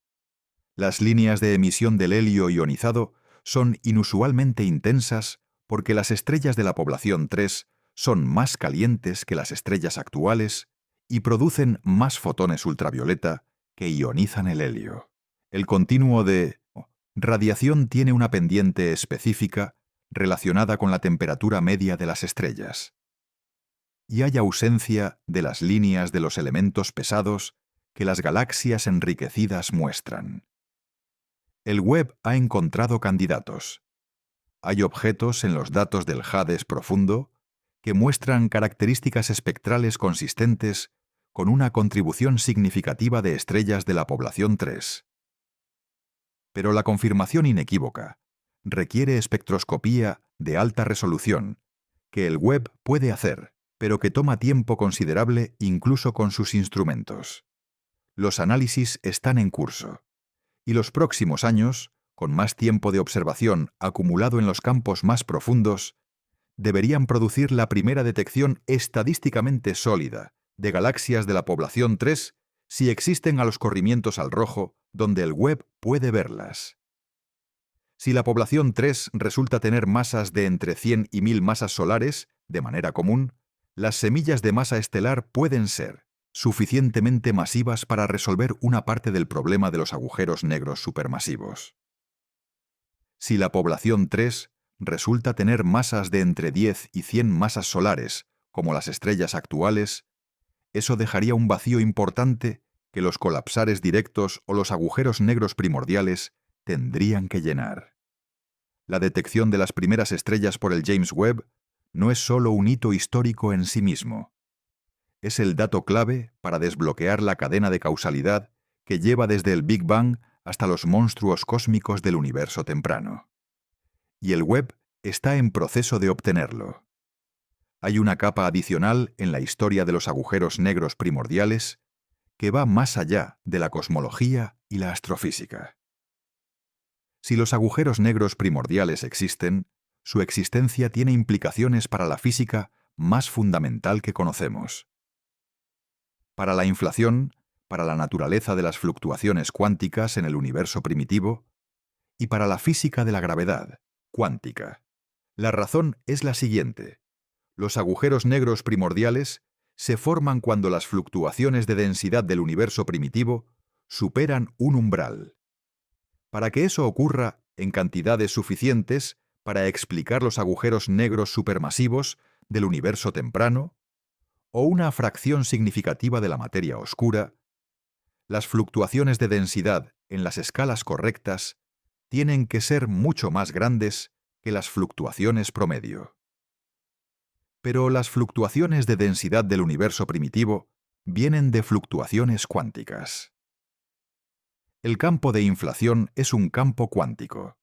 Las líneas de emisión del helio ionizado son inusualmente intensas porque las estrellas de la población 3 son más calientes que las estrellas actuales y producen más fotones ultravioleta que ionizan el helio. El continuo de radiación tiene una pendiente específica relacionada con la temperatura media de las estrellas. Y hay ausencia de las líneas de los elementos pesados que las galaxias enriquecidas muestran. El Webb ha encontrado candidatos. Hay objetos en los datos del Hades profundo que muestran características espectrales consistentes con una contribución significativa de estrellas de la población 3. Pero la confirmación inequívoca requiere espectroscopía de alta resolución, que el Webb puede hacer, pero que toma tiempo considerable incluso con sus instrumentos. Los análisis están en curso, y los próximos años, con más tiempo de observación acumulado en los campos más profundos, deberían producir la primera detección estadísticamente sólida de galaxias de la población 3 si existen a los corrimientos al rojo donde el Webb puede verlas. Si la población 3 resulta tener masas de entre 100 y 1000 masas solares, de manera común, las semillas de masa estelar pueden ser suficientemente masivas para resolver una parte del problema de los agujeros negros supermasivos. Si la población 3 resulta tener masas de entre 10 y 100 masas solares, como las estrellas actuales, eso dejaría un vacío importante que los colapsares directos o los agujeros negros primordiales tendrían que llenar. La detección de las primeras estrellas por el James Webb no es solo un hito histórico en sí mismo. Es el dato clave para desbloquear la cadena de causalidad que lleva desde el Big Bang hasta los monstruos cósmicos del universo temprano. Y el Webb está en proceso de obtenerlo. Hay una capa adicional en la historia de los agujeros negros primordiales que va más allá de la cosmología y la astrofísica. Si los agujeros negros primordiales existen, su existencia tiene implicaciones para la física más fundamental que conocemos. Para la inflación, para la naturaleza de las fluctuaciones cuánticas en el universo primitivo y para la física de la gravedad cuántica. La razón es la siguiente. Los agujeros negros primordiales se forman cuando las fluctuaciones de densidad del universo primitivo superan un umbral. Para que eso ocurra en cantidades suficientes para explicar los agujeros negros supermasivos del universo temprano, o una fracción significativa de la materia oscura, las fluctuaciones de densidad en las escalas correctas tienen que ser mucho más grandes que las fluctuaciones promedio. Pero las fluctuaciones de densidad del universo primitivo vienen de fluctuaciones cuánticas. El campo de inflación es un campo cuántico.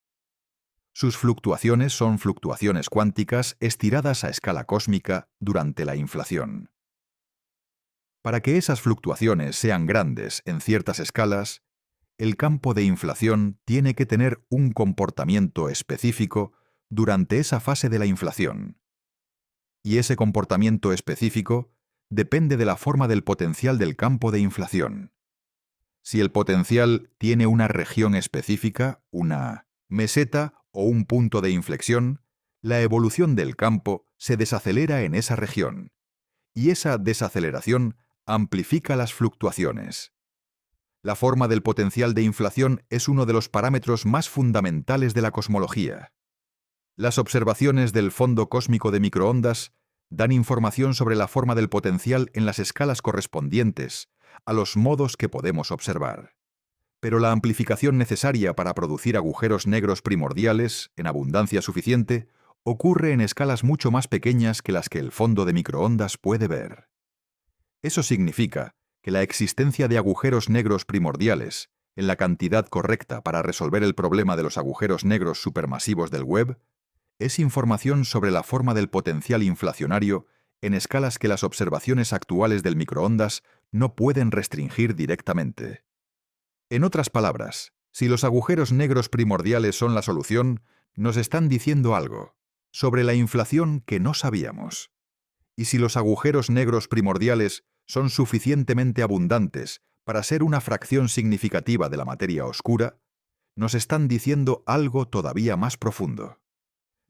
Sus fluctuaciones son fluctuaciones cuánticas estiradas a escala cósmica durante la inflación. Para que esas fluctuaciones sean grandes en ciertas escalas, el campo de inflación tiene que tener un comportamiento específico durante esa fase de la inflación. Y ese comportamiento específico depende de la forma del potencial del campo de inflación. Si el potencial tiene una región específica, una meseta o un punto de inflexión, la evolución del campo se desacelera en esa región, y esa desaceleración amplifica las fluctuaciones. La forma del potencial de inflación es uno de los parámetros más fundamentales de la cosmología. Las observaciones del fondo cósmico de microondas dan información sobre la forma del potencial en las escalas correspondientes a los modos que podemos observar. Pero la amplificación necesaria para producir agujeros negros primordiales en abundancia suficiente ocurre en escalas mucho más pequeñas que las que el fondo de microondas puede ver. Eso significa que la existencia de agujeros negros primordiales en la cantidad correcta para resolver el problema de los agujeros negros supermasivos del Webb es información sobre la forma del potencial inflacionario en escalas que las observaciones actuales del microondas no pueden restringir directamente. En otras palabras, si los agujeros negros primordiales son la solución, nos están diciendo algo sobre la inflación que no sabíamos. Y si los agujeros negros primordiales son suficientemente abundantes para ser una fracción significativa de la materia oscura, nos están diciendo algo todavía más profundo.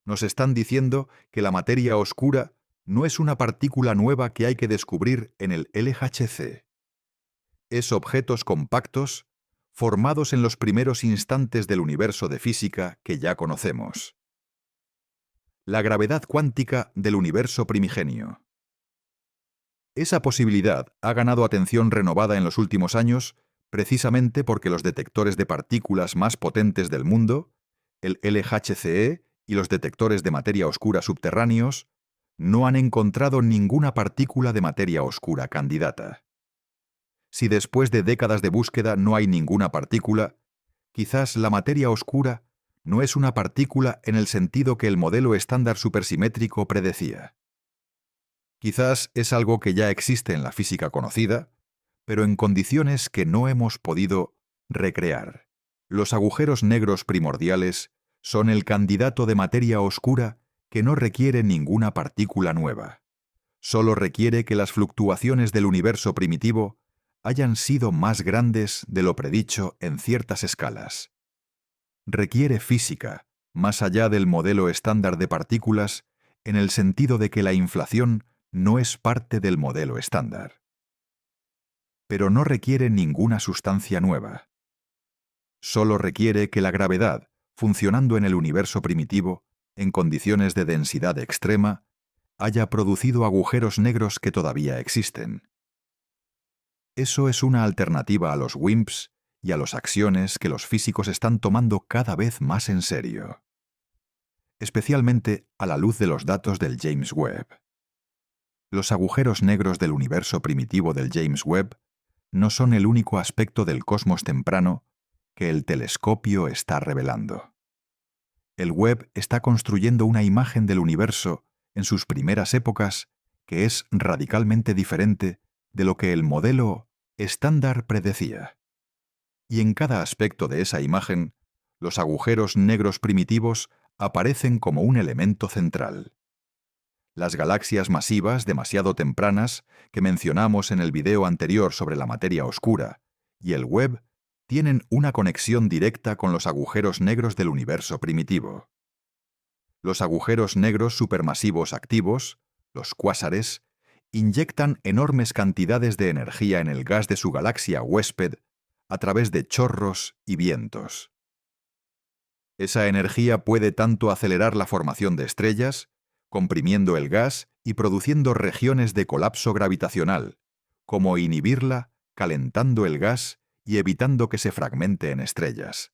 Nos están diciendo que la materia oscura no es una partícula nueva que hay que descubrir en el LHC. Es objetos compactos formados en los primeros instantes del universo de física que ya conocemos. La gravedad cuántica del universo primigenio. Esa posibilidad ha ganado atención renovada en los últimos años precisamente porque los detectores de partículas más potentes del mundo, el LHCe y los detectores de materia oscura subterráneos, no han encontrado ninguna partícula de materia oscura candidata. Si después de décadas de búsqueda no hay ninguna partícula, quizás la materia oscura no es una partícula en el sentido que el modelo estándar supersimétrico predecía. Quizás es algo que ya existe en la física conocida, pero en condiciones que no hemos podido recrear. Los agujeros negros primordiales son el candidato de materia oscura que no requiere ninguna partícula nueva. Solo requiere que las fluctuaciones del universo primitivo hayan sido más grandes de lo predicho en ciertas escalas. Requiere física, más allá del modelo estándar de partículas, en el sentido de que la inflación no es parte del modelo estándar. Pero no requiere ninguna sustancia nueva. Solo requiere que la gravedad, funcionando en el universo primitivo, en condiciones de densidad extrema, haya producido agujeros negros que todavía existen. Eso es una alternativa a los WIMPs y a los axiones que los físicos están tomando cada vez más en serio, especialmente a la luz de los datos del James Webb. Los agujeros negros del universo primitivo del James Webb no son el único aspecto del cosmos temprano que el telescopio está revelando. El Webb está construyendo una imagen del universo en sus primeras épocas que es radicalmente diferente de lo que el modelo estándar predecía. Y en cada aspecto de esa imagen, los agujeros negros primitivos aparecen como un elemento central. Las galaxias masivas demasiado tempranas, que mencionamos en el video anterior sobre la materia oscura, y el Webb, tienen una conexión directa con los agujeros negros del universo primitivo. Los agujeros negros supermasivos activos, los cuásares, inyectan enormes cantidades de energía en el gas de su galaxia huésped a través de chorros y vientos. Esa energía puede tanto acelerar la formación de estrellas, comprimiendo el gas y produciendo regiones de colapso gravitacional, como inhibirla, calentando el gas y evitando que se fragmente en estrellas.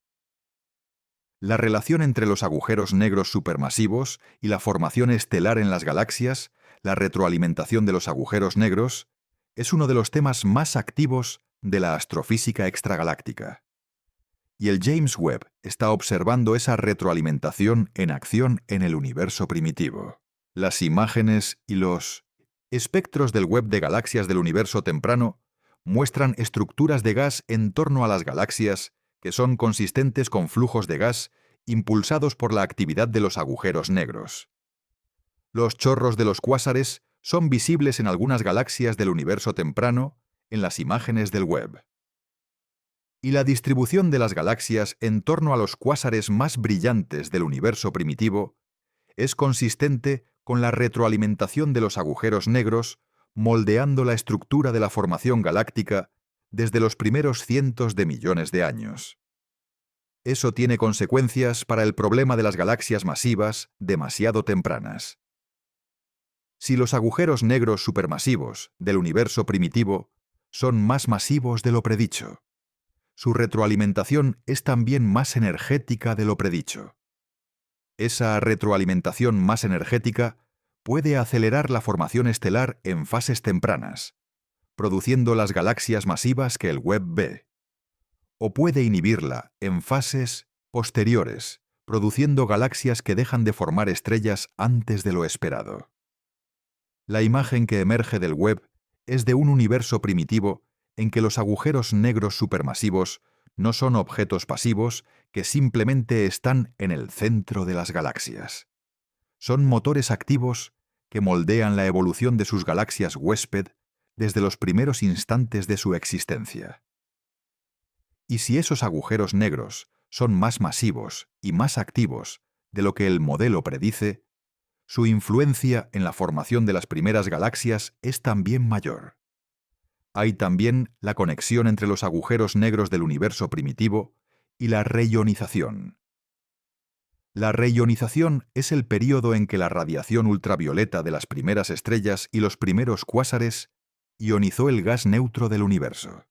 La relación entre los agujeros negros supermasivos y la formación estelar en las galaxias, la retroalimentación de los agujeros negros, es uno de los temas más activos de la astrofísica extragaláctica. Y el James Webb está observando esa retroalimentación en acción en el universo primitivo. Las imágenes y los espectros del Webb de galaxias del universo temprano muestran estructuras de gas en torno a las galaxias que son consistentes con flujos de gas impulsados por la actividad de los agujeros negros. Los chorros de los cuásares son visibles en algunas galaxias del universo temprano en las imágenes del Webb. Y la distribución de las galaxias en torno a los cuásares más brillantes del universo primitivo es consistente con la retroalimentación de los agujeros negros, moldeando la estructura de la formación galáctica desde los primeros cientos de millones de años. Eso tiene consecuencias para el problema de las galaxias masivas demasiado tempranas. Si los agujeros negros supermasivos del universo primitivo son más masivos de lo predicho, su retroalimentación es también más energética de lo predicho. Esa retroalimentación más energética puede acelerar la formación estelar en fases tempranas, produciendo las galaxias masivas que el Webb ve, o puede inhibirla en fases posteriores, produciendo galaxias que dejan de formar estrellas antes de lo esperado. La imagen que emerge del Webb es de un universo primitivo en que los agujeros negros supermasivos no son objetos pasivos que simplemente están en el centro de las galaxias. Son motores activos que moldean la evolución de sus galaxias huésped desde los primeros instantes de su existencia. Y si esos agujeros negros son más masivos y más activos de lo que el modelo predice, su influencia en la formación de las primeras galaxias es también mayor. Hay también la conexión entre los agujeros negros del universo primitivo y la reionización. La reionización es el período en que la radiación ultravioleta de las primeras estrellas y los primeros cuásares ionizó el gas neutro del universo.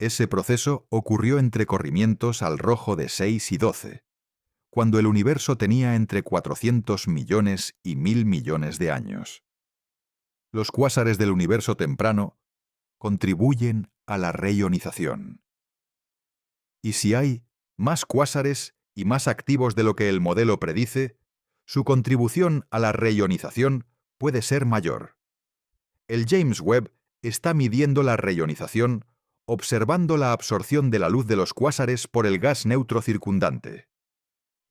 Ese proceso ocurrió entre corrimientos al rojo de 6 y 12, cuando el universo tenía entre 400 millones y 1000 millones de años. Los cuásares del universo temprano contribuyen a la reionización. Y si hay más cuásares y más activos de lo que el modelo predice, su contribución a la reionización puede ser mayor. El James Webb está midiendo la reionización observando la absorción de la luz de los cuásares por el gas neutro circundante.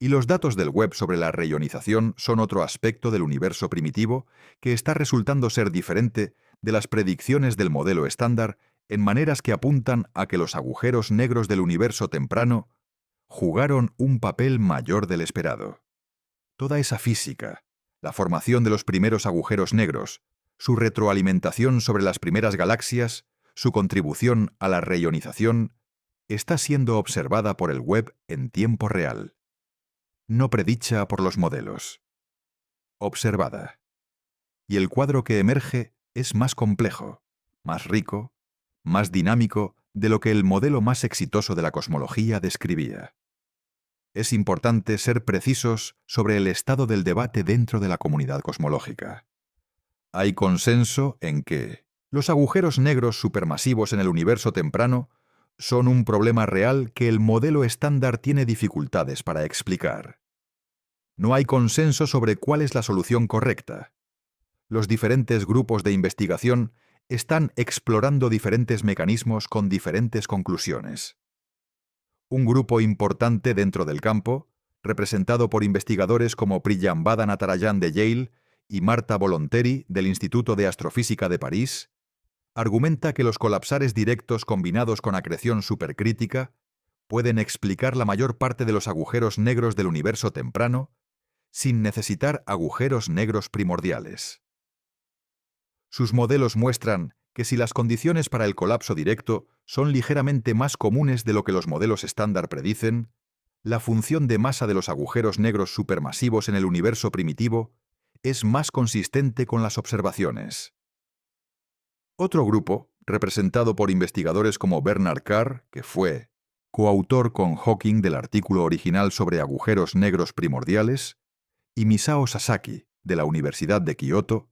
Y los datos del Webb sobre la reionización son otro aspecto del universo primitivo que está resultando ser diferente de las predicciones del modelo estándar en maneras que apuntan a que los agujeros negros del universo temprano jugaron un papel mayor del esperado. Toda esa física, la formación de los primeros agujeros negros, su retroalimentación sobre las primeras galaxias, su contribución a la reionización, está siendo observada por el Webb en tiempo real. No predicha por los modelos. Observada. Y el cuadro que emerge es más complejo, más rico, más dinámico de lo que el modelo más exitoso de la cosmología describía. Es importante ser precisos sobre el estado del debate dentro de la comunidad cosmológica. Hay consenso en que los agujeros negros supermasivos en el universo temprano son un problema real que el modelo estándar tiene dificultades para explicar. No hay consenso sobre cuál es la solución correcta. Los diferentes grupos de investigación están explorando diferentes mecanismos con diferentes conclusiones. Un grupo importante dentro del campo, representado por investigadores como Priyambada Natarajan de Yale y Marta Volonteri del Instituto de Astrofísica de París, argumenta que los colapsares directos combinados con acreción supercrítica pueden explicar la mayor parte de los agujeros negros del universo temprano sin necesitar agujeros negros primordiales. Sus modelos muestran que si las condiciones para el colapso directo son ligeramente más comunes de lo que los modelos estándar predicen, la función de masa de los agujeros negros supermasivos en el universo primitivo es más consistente con las observaciones. Otro grupo, representado por investigadores como Bernard Carr, que fue coautor con Hawking del artículo original sobre agujeros negros primordiales, y Misao Sasaki, de la Universidad de Kioto,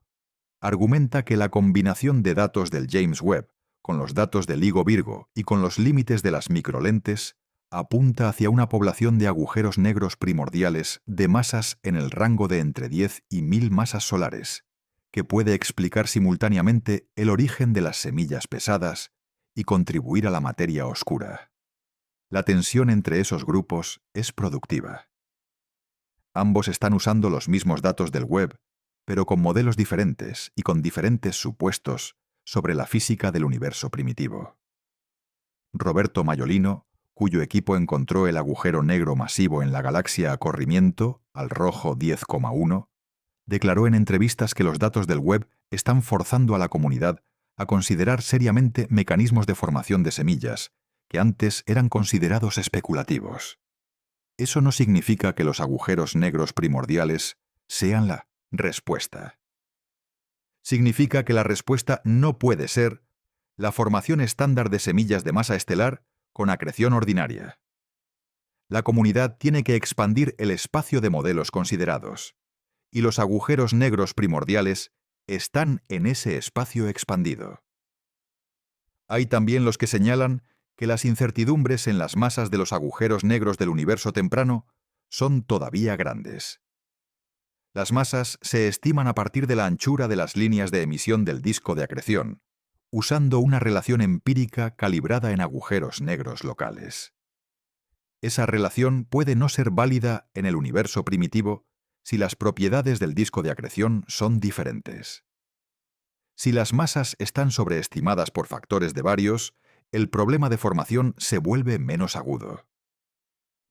argumenta que la combinación de datos del James Webb con los datos del LIGO Virgo y con los límites de las microlentes apunta hacia una población de agujeros negros primordiales de masas en el rango de entre 10 y 1000 masas solares, que puede explicar simultáneamente el origen de las semillas pesadas y contribuir a la materia oscura. La tensión entre esos grupos es productiva. Ambos están usando los mismos datos del Webb, pero con modelos diferentes y con diferentes supuestos sobre la física del universo primitivo. Roberto Maiolino, cuyo equipo encontró el agujero negro masivo en la galaxia a corrimiento, al rojo 10,1, declaró en entrevistas que los datos del Webb están forzando a la comunidad a considerar seriamente mecanismos de formación de semillas que antes eran considerados especulativos. Eso no significa que los agujeros negros primordiales sean la respuesta. Significa que la respuesta no puede ser la formación estándar de semillas de masa estelar con acreción ordinaria. La comunidad tiene que expandir el espacio de modelos considerados, y los agujeros negros primordiales están en ese espacio expandido. Hay también los que señalan que las incertidumbres en las masas de los agujeros negros del universo temprano son todavía grandes. Las masas se estiman a partir de la anchura de las líneas de emisión del disco de acreción, usando una relación empírica calibrada en agujeros negros locales. Esa relación puede no ser válida en el universo primitivo si las propiedades del disco de acreción son diferentes. Si las masas están sobreestimadas por factores de varios, el problema de formación se vuelve menos agudo.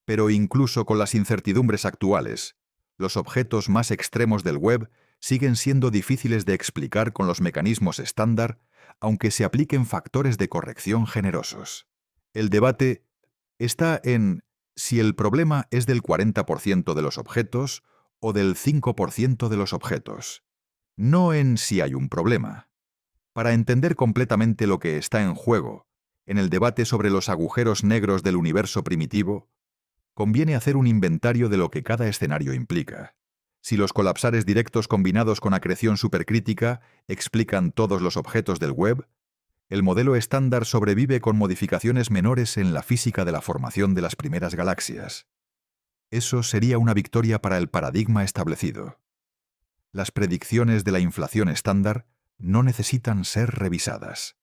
Pero incluso con las incertidumbres actuales, los objetos más extremos del Webb siguen siendo difíciles de explicar con los mecanismos estándar, aunque se apliquen factores de corrección generosos. El debate está en si el problema es del 40% de los objetos o del 5% de los objetos, no en si hay un problema. Para entender completamente lo que está en juego en el debate sobre los agujeros negros del universo primitivo, conviene hacer un inventario de lo que cada escenario implica. Si los colapsares directos combinados con acreción supercrítica explican todos los objetos del Webb, el modelo estándar sobrevive con modificaciones menores en la física de la formación de las primeras galaxias. Eso sería una victoria para el paradigma establecido. Las predicciones de la inflación estándar no necesitan ser revisadas.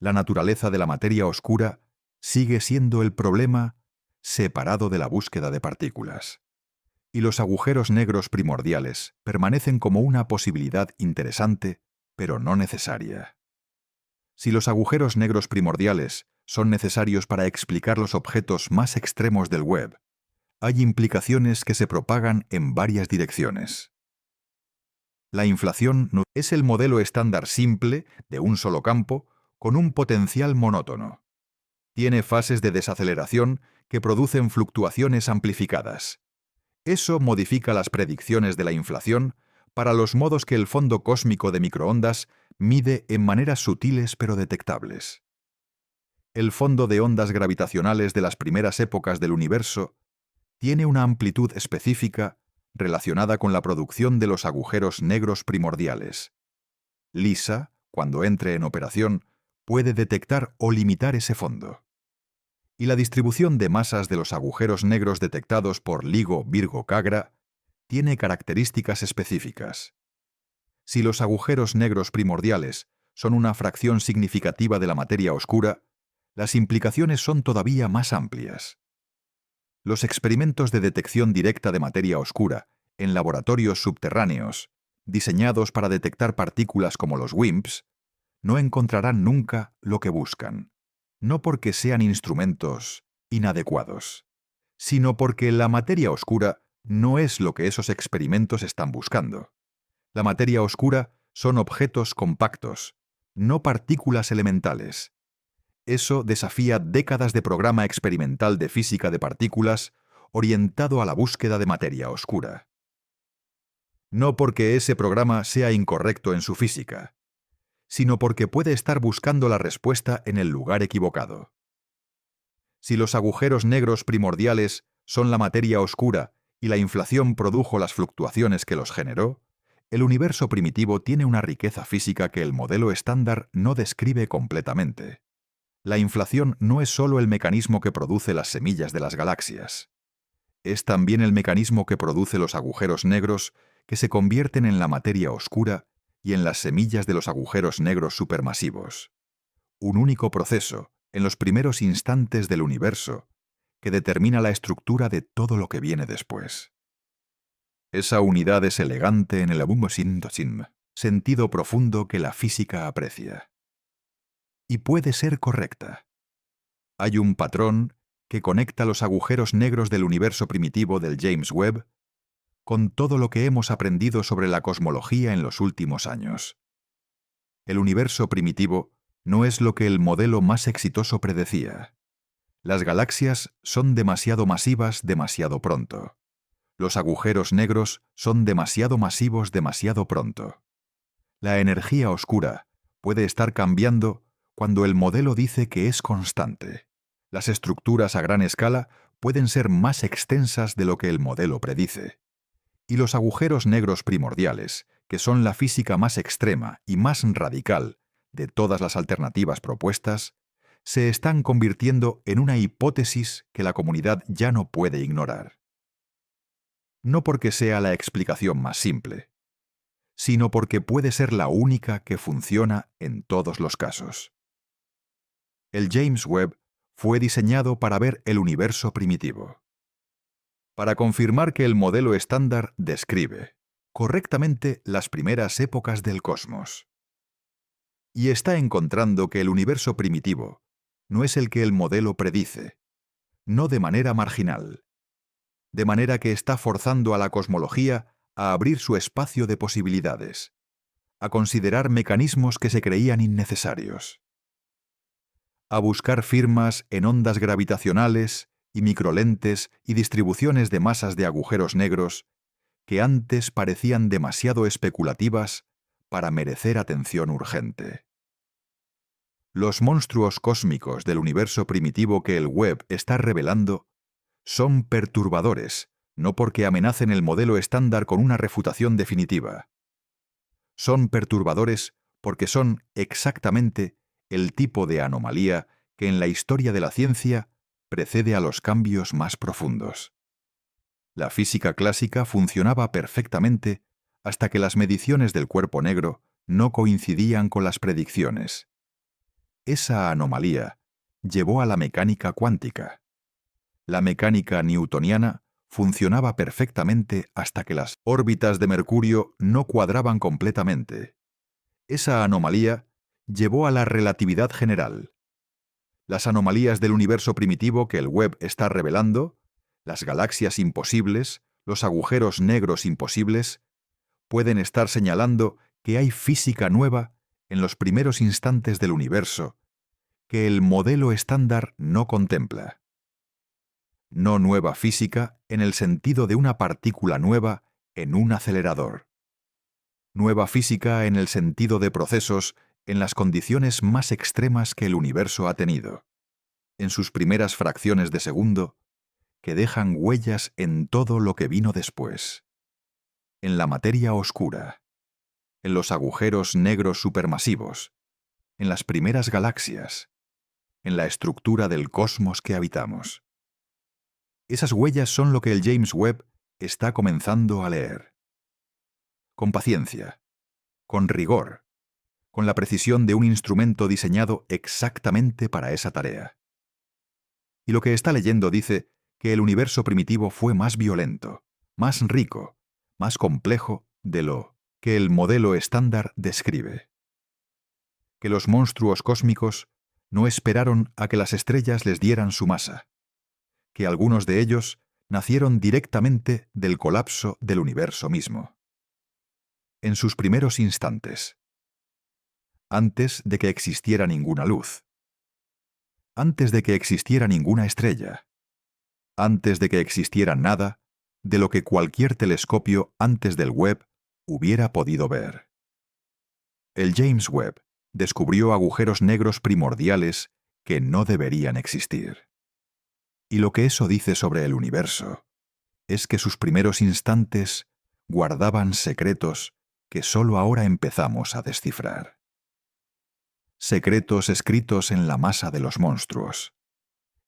La naturaleza de la materia oscura sigue siendo el problema separado de la búsqueda de partículas. Y los agujeros negros primordiales permanecen como una posibilidad interesante, pero no necesaria. Si los agujeros negros primordiales son necesarios para explicar los objetos más extremos del Webb, hay implicaciones que se propagan en varias direcciones. La inflación no es el modelo estándar simple de un solo campo con un potencial monótono. Tiene fases de desaceleración que producen fluctuaciones amplificadas. Eso modifica las predicciones de la inflación para los modos que el fondo cósmico de microondas mide en maneras sutiles pero detectables. El fondo de ondas gravitacionales de las primeras épocas del universo tiene una amplitud específica relacionada con la producción de los agujeros negros primordiales. LISA, cuando entre en operación, puede detectar o limitar ese fondo. Y la distribución de masas de los agujeros negros detectados por LIGO Virgo Cagra tiene características específicas. Si los agujeros negros primordiales son una fracción significativa de la materia oscura, las implicaciones son todavía más amplias. Los experimentos de detección directa de materia oscura en laboratorios subterráneos, diseñados para detectar partículas como los WIMPs, no encontrarán nunca lo que buscan, no porque sean instrumentos inadecuados, sino porque la materia oscura no es lo que esos experimentos están buscando. La materia oscura son objetos compactos, no partículas elementales. Eso desafía décadas de programa experimental de física de partículas orientado a la búsqueda de materia oscura. No porque ese programa sea incorrecto en su física, sino porque puede estar buscando la respuesta en el lugar equivocado. Si los agujeros negros primordiales son la materia oscura y la inflación produjo las fluctuaciones que los generó, el universo primitivo tiene una riqueza física que el modelo estándar no describe completamente. La inflación no es solo el mecanismo que produce las semillas de las galaxias. Es también el mecanismo que produce los agujeros negros que se convierten en la materia oscura y en las semillas de los agujeros negros supermasivos. Un único proceso, en los primeros instantes del universo, que determina la estructura de todo lo que viene después. Esa unidad es elegante en el abumbosintosim, sentido profundo que la física aprecia. Y puede ser correcta. Hay un patrón que conecta los agujeros negros del universo primitivo del James Webb con todo lo que hemos aprendido sobre la cosmología en los últimos años. El universo primitivo no es lo que el modelo más exitoso predecía. Las galaxias son demasiado masivas demasiado pronto. Los agujeros negros son demasiado masivos demasiado pronto. La energía oscura puede estar cambiando cuando el modelo dice que es constante. Las estructuras a gran escala pueden ser más extensas de lo que el modelo predice. Y los agujeros negros primordiales, que son la física más extrema y más radical de todas las alternativas propuestas, se están convirtiendo en una hipótesis que la comunidad ya no puede ignorar. No porque sea la explicación más simple, sino porque puede ser la única que funciona en todos los casos. El James Webb fue diseñado para ver el universo primitivo, para confirmar que el modelo estándar describe correctamente las primeras épocas del cosmos. Y está encontrando que el universo primitivo no es el que el modelo predice, no de manera marginal, de manera que está forzando a la cosmología a abrir su espacio de posibilidades, a considerar mecanismos que se creían innecesarios, a buscar firmas en ondas gravitacionales y microlentes y distribuciones de masas de agujeros negros que antes parecían demasiado especulativas para merecer atención urgente. Los monstruos cósmicos del universo primitivo que el Webb está revelando son perturbadores, no porque amenacen el modelo estándar con una refutación definitiva. Son perturbadores porque son exactamente el tipo de anomalía que en la historia de la ciencia precede a los cambios más profundos. La física clásica funcionaba perfectamente hasta que las mediciones del cuerpo negro no coincidían con las predicciones. Esa anomalía llevó a la mecánica cuántica. La mecánica newtoniana funcionaba perfectamente hasta que las órbitas de Mercurio no cuadraban completamente. Esa anomalía llevó a la relatividad general. Las anomalías del universo primitivo que el Webb está revelando, las galaxias imposibles, los agujeros negros imposibles, pueden estar señalando que hay física nueva en los primeros instantes del universo que el modelo estándar no contempla. No nueva física en el sentido de una partícula nueva en un acelerador. Nueva física en el sentido de procesos en las condiciones más extremas que el universo ha tenido, en sus primeras fracciones de segundo, que dejan huellas en todo lo que vino después. En la materia oscura, en los agujeros negros supermasivos, en las primeras galaxias, en la estructura del cosmos que habitamos. Esas huellas son lo que el James Webb está comenzando a leer. Con paciencia, con rigor, con la precisión de un instrumento diseñado exactamente para esa tarea. Y lo que está leyendo dice que el universo primitivo fue más violento, más rico, más complejo de lo que el modelo estándar describe. Que los monstruos cósmicos no esperaron a que las estrellas les dieran su masa, que algunos de ellos nacieron directamente del colapso del universo mismo. En sus primeros instantes, antes de que existiera ninguna luz, antes de que existiera ninguna estrella, antes de que existiera nada de lo que cualquier telescopio antes del Webb hubiera podido ver. El James Webb descubrió agujeros negros primordiales que no deberían existir. Y lo que eso dice sobre el universo es que sus primeros instantes guardaban secretos que solo ahora empezamos a descifrar. Secretos escritos en la masa de los monstruos,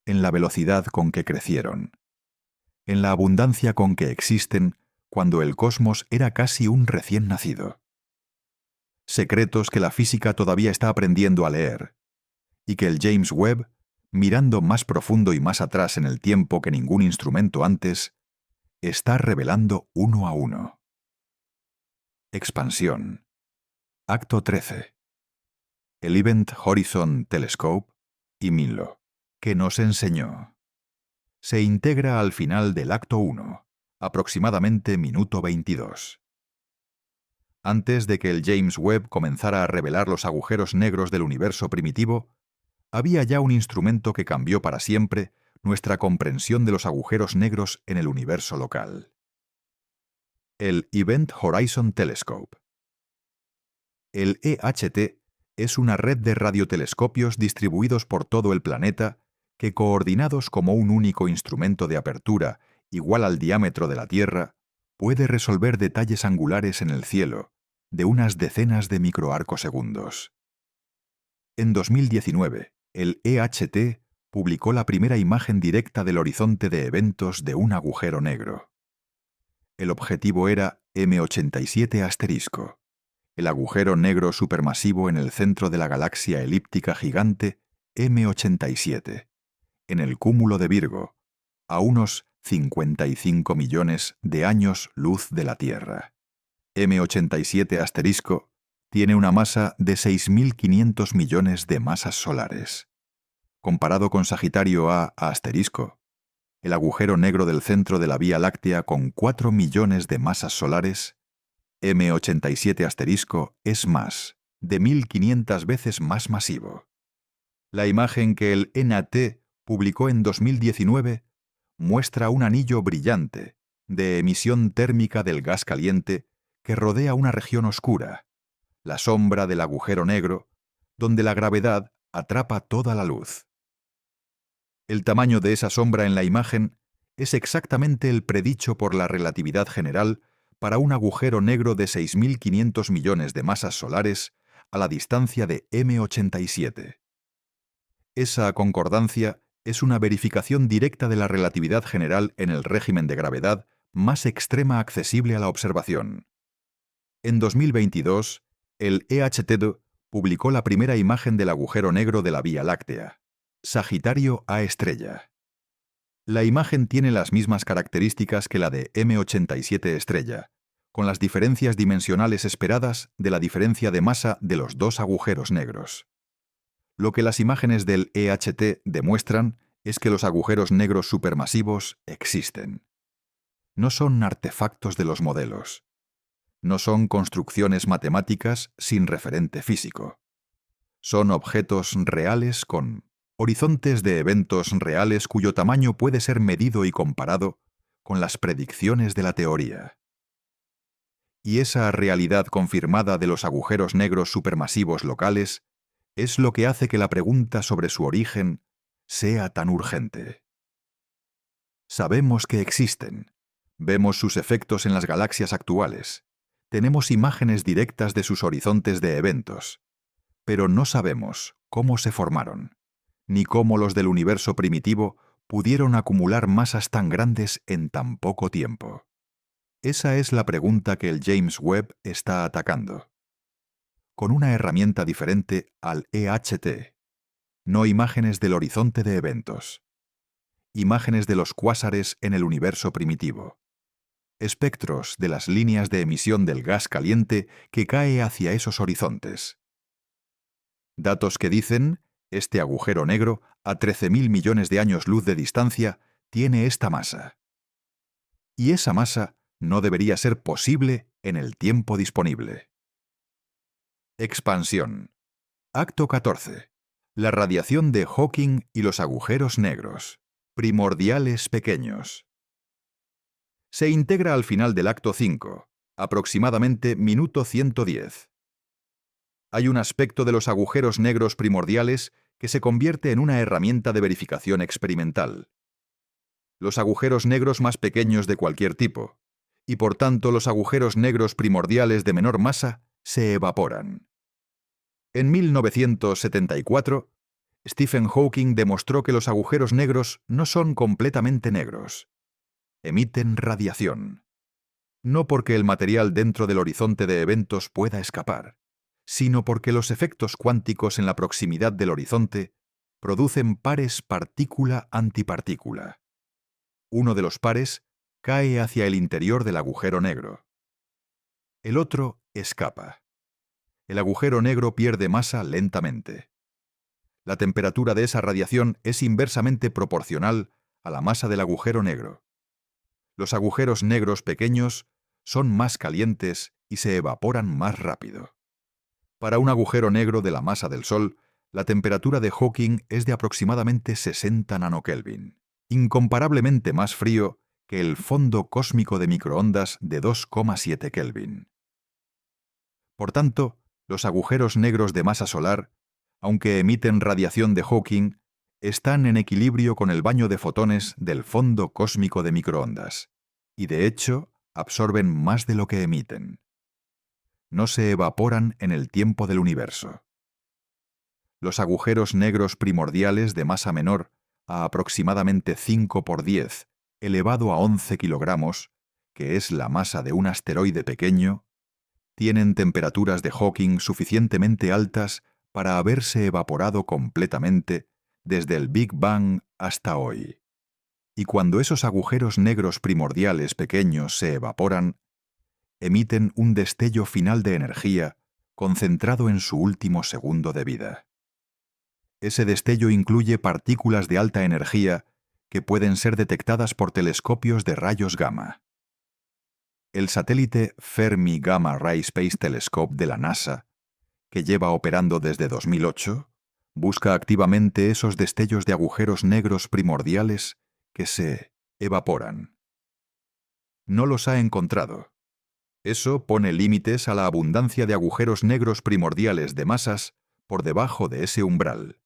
en la velocidad con que crecieron, en la abundancia con que existen cuando el cosmos era casi un recién nacido. Secretos que la física todavía está aprendiendo a leer, y que el James Webb, mirando más profundo y más atrás en el tiempo que ningún instrumento antes, está revelando uno a uno. Expansión. Acto 13. El Event Horizon Telescope y MINLO, que nos enseñó. Se integra al final del acto 1, aproximadamente minuto 22. Antes de que el James Webb comenzara a revelar los agujeros negros del universo primitivo, había ya un instrumento que cambió para siempre nuestra comprensión de los agujeros negros en el universo local. El Event Horizon Telescope. El EHT es una red de radiotelescopios distribuidos por todo el planeta que, coordinados como un único instrumento de apertura igual al diámetro de la Tierra, puede resolver detalles angulares en el cielo de unas decenas de microarcosegundos. En 2019, el EHT publicó la primera imagen directa del horizonte de eventos de un agujero negro. El objetivo era M87*, el agujero negro supermasivo en el centro de la galaxia elíptica gigante M87, en el cúmulo de Virgo, a unos 55 millones de años luz de la Tierra. M87* tiene una masa de 6.500 millones de masas solares. Comparado con Sagitario A*, el agujero negro del centro de la Vía Láctea con 4 millones de masas solares, M87* es más, de 1.500 veces más masivo. La imagen que el NAT publicó en 2019 muestra un anillo brillante de emisión térmica del gas caliente que rodea una región oscura, la sombra del agujero negro, donde la gravedad atrapa toda la luz. El tamaño de esa sombra en la imagen es exactamente el predicho por la relatividad general para un agujero negro de 6.500 millones de masas solares a la distancia de M87. Esa concordancia es una verificación directa de la relatividad general en el régimen de gravedad más extrema accesible a la observación. En 2022, el EHT publicó la primera imagen del agujero negro de la Vía Láctea, Sagitario A estrella. La imagen tiene las mismas características que la de M87 con las diferencias dimensionales esperadas de la diferencia de masa de los dos agujeros negros. Lo que las imágenes del EHT demuestran es que los agujeros negros supermasivos existen. No son artefactos de los modelos. No son construcciones matemáticas sin referente físico. Son objetos reales con horizontes de eventos reales cuyo tamaño puede ser medido y comparado con las predicciones de la teoría. Y esa realidad confirmada de los agujeros negros supermasivos locales es lo que hace que la pregunta sobre su origen sea tan urgente. Sabemos que existen. Vemos sus efectos en las galaxias actuales. Tenemos imágenes directas de sus horizontes de eventos. Pero no sabemos cómo se formaron, ni cómo los del universo primitivo pudieron acumular masas tan grandes en tan poco tiempo. Esa es la pregunta que el James Webb está atacando. con una herramienta diferente al EHT. No imágenes del horizonte de eventos. Imágenes de los cuásares en el universo primitivo. Espectros de las líneas de emisión del gas caliente que cae hacia esos horizontes. Datos que dicen, este agujero negro, a 13.000 millones de años luz de distancia, tiene esta masa. Y esa masa no debería ser posible en el tiempo disponible. Expansión. Acto 14. La radiación de Hawking y los agujeros negros. Primordiales pequeños. Se integra al final del acto 5, aproximadamente minuto 110. Hay un aspecto de los agujeros negros primordiales que se convierte en una herramienta de verificación experimental. Los agujeros negros más pequeños de cualquier tipo, y por tanto los agujeros negros primordiales de menor masa, se evaporan. En 1974, Stephen Hawking demostró que los agujeros negros no son completamente negros. Emiten radiación. No porque el material dentro del horizonte de eventos pueda escapar, sino porque los efectos cuánticos en la proximidad del horizonte producen pares partícula-antipartícula. Uno de los pares cae hacia el interior del agujero negro. El otro escapa. El agujero negro pierde masa lentamente. La temperatura de esa radiación es inversamente proporcional a la masa del agujero negro. Los agujeros negros pequeños son más calientes y se evaporan más rápido. Para un agujero negro de la masa del Sol, la temperatura de Hawking es de aproximadamente 60 nanokelvin, incomparablemente más frío que el fondo cósmico de microondas de 2,7 Kelvin. Por tanto, los agujeros negros de masa solar, aunque emiten radiación de Hawking, están en equilibrio con el baño de fotones del fondo cósmico de microondas, y de hecho absorben más de lo que emiten. No se evaporan en el tiempo del universo. Los agujeros negros primordiales de masa menor, a aproximadamente 5 por 10, elevado a 11 kilogramos, que es la masa de un asteroide pequeño, tienen temperaturas de Hawking suficientemente altas para haberse evaporado completamente desde el Big Bang hasta hoy. Y cuando esos agujeros negros primordiales pequeños se evaporan, emiten un destello final de energía concentrado en su último segundo de vida. Ese destello incluye partículas de alta energía que pueden ser detectadas por telescopios de rayos gamma. El satélite Fermi Gamma Ray Space Telescope de la NASA, que lleva operando desde 2008, busca activamente esos destellos de agujeros negros primordiales que se evaporan. No los ha encontrado. Eso pone límites a la abundancia de agujeros negros primordiales de masas por debajo de ese umbral.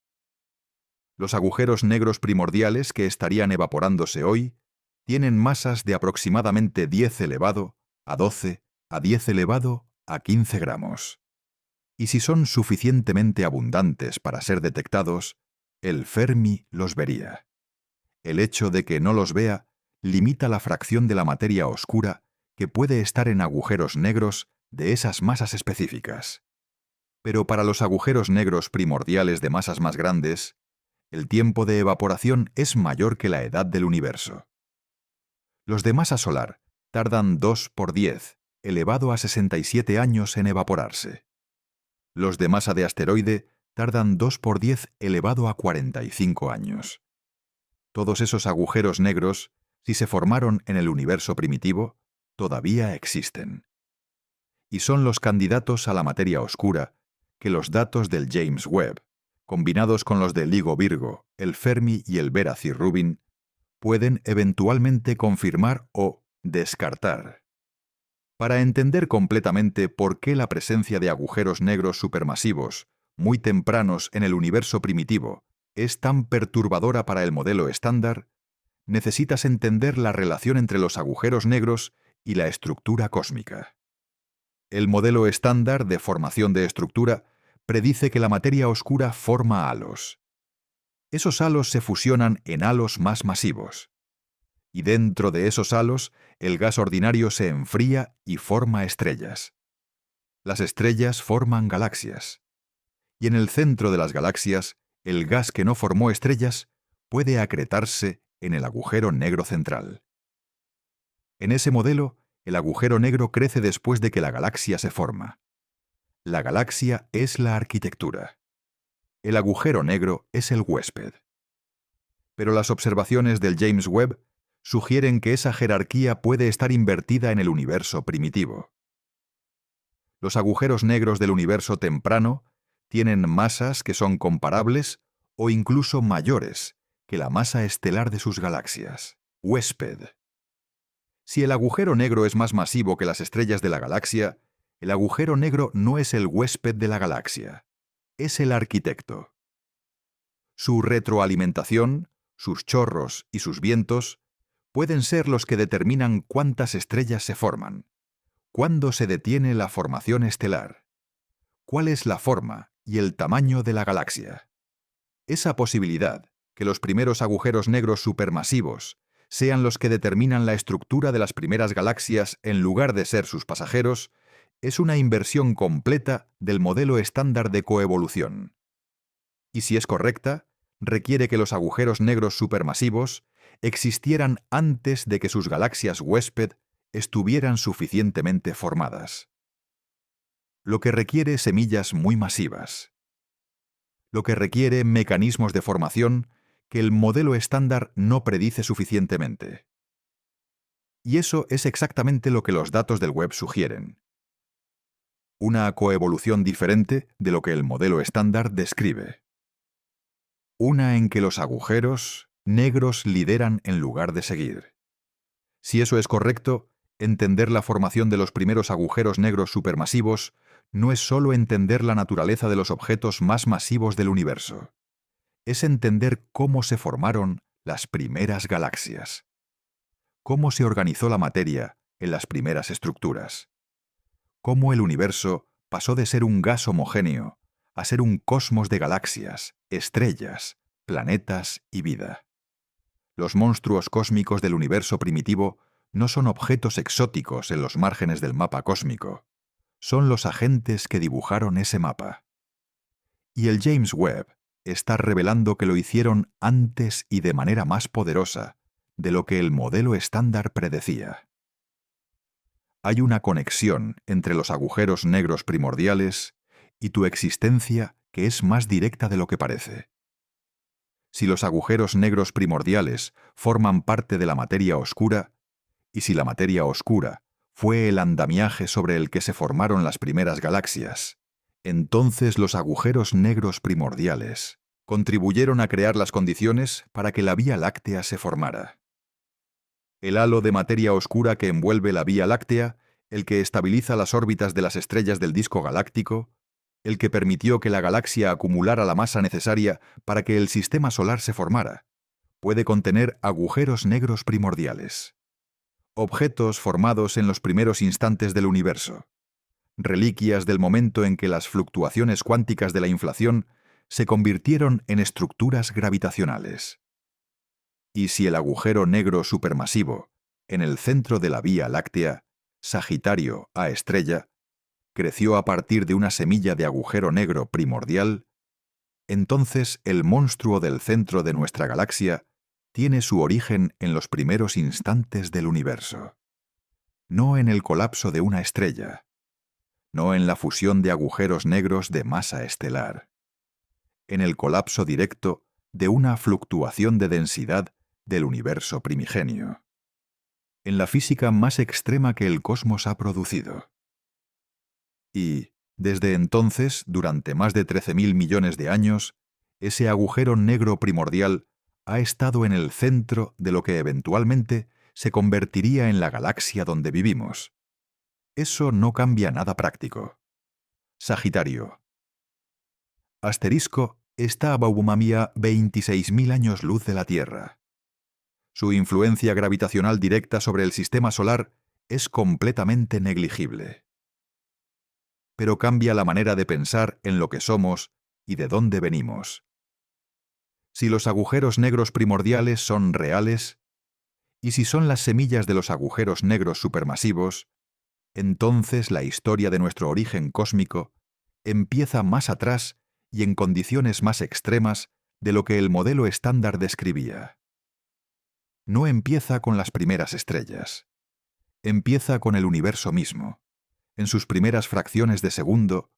Los agujeros negros primordiales que estarían evaporándose hoy tienen masas de aproximadamente 10 elevado a 12 a 10 elevado a 15 gramos. Y si son suficientemente abundantes para ser detectados, el Fermi los vería. El hecho de que no los vea limita la fracción de la materia oscura que puede estar en agujeros negros de esas masas específicas. Pero para los agujeros negros primordiales de masas más grandes, el tiempo de evaporación es mayor que la edad del universo. Los de masa solar tardan 2 por 10, elevado a 67 años en evaporarse. Los de masa de asteroide tardan 2 por 10 elevado a 45 años. Todos esos agujeros negros, si se formaron en el universo primitivo, todavía existen. Y son los candidatos a la materia oscura que los datos del James Webb, combinados con los de LIGO Virgo, el Fermi y el Vera C. Rubin, pueden eventualmente confirmar o descartar. Para entender completamente por qué la presencia de agujeros negros supermasivos, muy tempranos en el universo primitivo, es tan perturbadora para el modelo estándar, necesitas entender la relación entre los agujeros negros y la estructura cósmica. El modelo estándar de formación de estructura predice que la materia oscura forma halos. Esos halos se fusionan en halos más masivos. Y dentro de esos halos, el gas ordinario se enfría y forma estrellas. Las estrellas forman galaxias, y en el centro de las galaxias, el gas que no formó estrellas puede acretarse en el agujero negro central. En ese modelo, el agujero negro crece después de que la galaxia se forma. La galaxia es la arquitectura. El agujero negro es el huésped. Pero las observaciones del James Webb sugieren que esa jerarquía puede estar invertida en el universo primitivo. Los agujeros negros del universo temprano tienen masas que son comparables o incluso mayores que la masa estelar de sus galaxias. Huésped. Si el agujero negro es más masivo que las estrellas de la galaxia, el agujero negro no es el huésped de la galaxia, es el arquitecto. Su retroalimentación, sus chorros y sus vientos pueden ser los que determinan cuántas estrellas se forman, cuándo se detiene la formación estelar, cuál es la forma y el tamaño de la galaxia. Esa posibilidad, que los primeros agujeros negros supermasivos sean los que determinan la estructura de las primeras galaxias en lugar de ser sus pasajeros, es una inversión completa del modelo estándar de coevolución. Y si es correcta, requiere que los agujeros negros supermasivos existieran antes de que sus galaxias huésped estuvieran suficientemente formadas. Lo que requiere semillas muy masivas. Lo que requiere mecanismos de formación que el modelo estándar no predice suficientemente. Y eso es exactamente lo que los datos del Webb sugieren. Una coevolución diferente de lo que el modelo estándar describe. Una en que los agujeros negros lideran en lugar de seguir. Si eso es correcto, entender la formación de los primeros agujeros negros supermasivos no es solo entender la naturaleza de los objetos más masivos del universo. Es entender cómo se formaron las primeras galaxias. Cómo se organizó la materia en las primeras estructuras. Cómo el universo pasó de ser un gas homogéneo a ser un cosmos de galaxias, estrellas, planetas y vida. Los monstruos cósmicos del universo primitivo no son objetos exóticos en los márgenes del mapa cósmico. Son los agentes que dibujaron ese mapa. Y el James Webb está revelando que lo hicieron antes y de manera más poderosa de lo que el modelo estándar predecía. Hay una conexión entre los agujeros negros primordiales y tu existencia que es más directa de lo que parece. Si los agujeros negros primordiales forman parte de la materia oscura, y si la materia oscura fue el andamiaje sobre el que se formaron las primeras galaxias, entonces los agujeros negros primordiales contribuyeron a crear las condiciones para que la Vía Láctea se formara. El halo de materia oscura que envuelve la Vía Láctea, el que estabiliza las órbitas de las estrellas del disco galáctico, el que permitió que la galaxia acumulara la masa necesaria para que el sistema solar se formara, puede contener agujeros negros primordiales. Objetos formados en los primeros instantes del universo. Reliquias del momento en que las fluctuaciones cuánticas de la inflación se convirtieron en estructuras gravitacionales. Y si el agujero negro supermasivo, en el centro de la Vía Láctea, Sagitario a estrella, creció a partir de una semilla de agujero negro primordial, entonces el monstruo del centro de nuestra galaxia tiene su origen en los primeros instantes del universo. No en el colapso de una estrella, no en la fusión de agujeros negros de masa estelar, en el colapso directo de una fluctuación de densidad del universo primigenio, en la física más extrema que el cosmos ha producido. Y, desde entonces, durante más de 13.000 millones de años, ese agujero negro primordial ha estado en el centro de lo que eventualmente se convertiría en la galaxia donde vivimos. Eso no cambia nada práctico. Sagitario. Asterisco está a Baumamia 26.000 años luz de la Tierra. Su influencia gravitacional directa sobre el sistema solar es completamente negligible. Pero cambia la manera de pensar en lo que somos y de dónde venimos. Si los agujeros negros primordiales son reales, y si son las semillas de los agujeros negros supermasivos, Entonces la historia de nuestro origen cósmico empieza más atrás y en condiciones más extremas de lo que el modelo estándar describía. No empieza con las primeras estrellas. Empieza con el universo mismo, en sus primeras fracciones de segundo,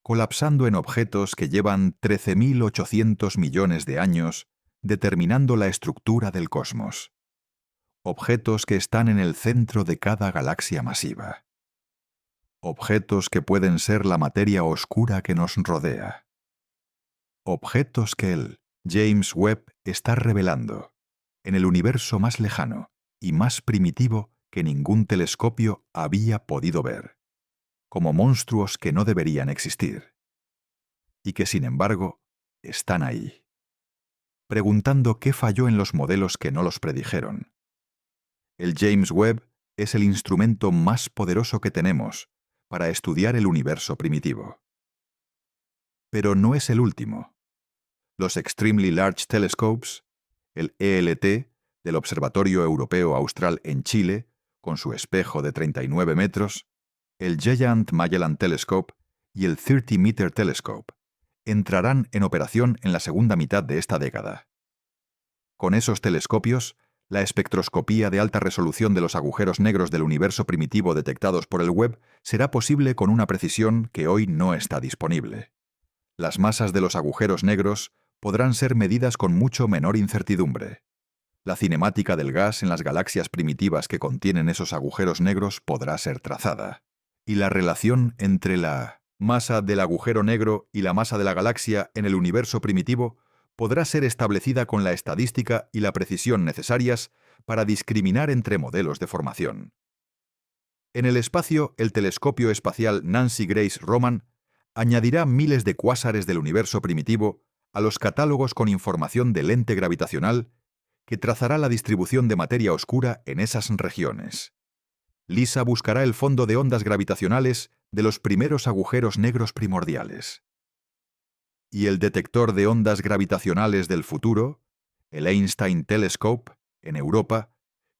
colapsando en objetos que llevan 13.800 millones de años determinando la estructura del cosmos. Objetos que están en el centro de cada galaxia masiva. Objetos que pueden ser la materia oscura que nos rodea. Objetos que el James Webb está revelando en el universo más lejano y más primitivo que ningún telescopio había podido ver, como monstruos que no deberían existir, y que sin embargo están ahí, preguntando qué falló en los modelos que no los predijeron. El James Webb es el instrumento más poderoso que tenemos para estudiar el universo primitivo. Pero no es el último. Los Extremely Large Telescopes, el ELT, del Observatorio Europeo Austral en Chile, con su espejo de 39 metros, el Giant Magellan Telescope y el 30 Meter Telescope, entrarán en operación en la segunda mitad de esta década. Con esos telescopios, la espectroscopía de alta resolución de los agujeros negros del universo primitivo detectados por el Webb será posible con una precisión que hoy no está disponible. Las masas de los agujeros negros podrán ser medidas con mucho menor incertidumbre. La cinemática del gas en las galaxias primitivas que contienen esos agujeros negros podrá ser trazada. Y la relación entre la masa del agujero negro y la masa de la galaxia en el universo primitivo podrá ser establecida con la estadística y la precisión necesarias para discriminar entre modelos de formación. En el espacio, el telescopio espacial Nancy Grace Roman añadirá miles de cuásares del universo primitivo a los catálogos con información de lente gravitacional que trazará la distribución de materia oscura en esas regiones. LISA buscará el fondo de ondas gravitacionales de los primeros agujeros negros primordiales. Y el detector de ondas gravitacionales del futuro, el Einstein Telescope, en Europa,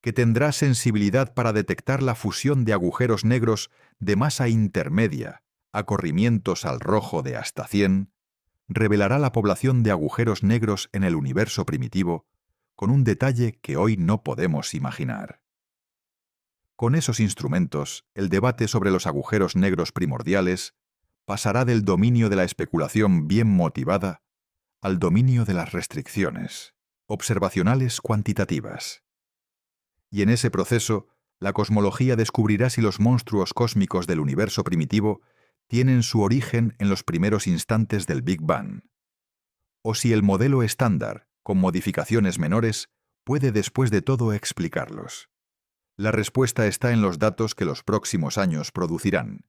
que tendrá sensibilidad para detectar la fusión de agujeros negros de masa intermedia a corrimientos al rojo de hasta 100, revelará la población de agujeros negros en el universo primitivo con un detalle que hoy no podemos imaginar. Con esos instrumentos, el debate sobre los agujeros negros primordiales pasará del dominio de la especulación bien motivada al dominio de las restricciones observacionales cuantitativas. Y en ese proceso, la cosmología descubrirá si los monstruos cósmicos del universo primitivo tienen su origen en los primeros instantes del Big Bang, o si el modelo estándar, con modificaciones menores, puede después de todo explicarlos. La respuesta está en los datos que los próximos años producirán.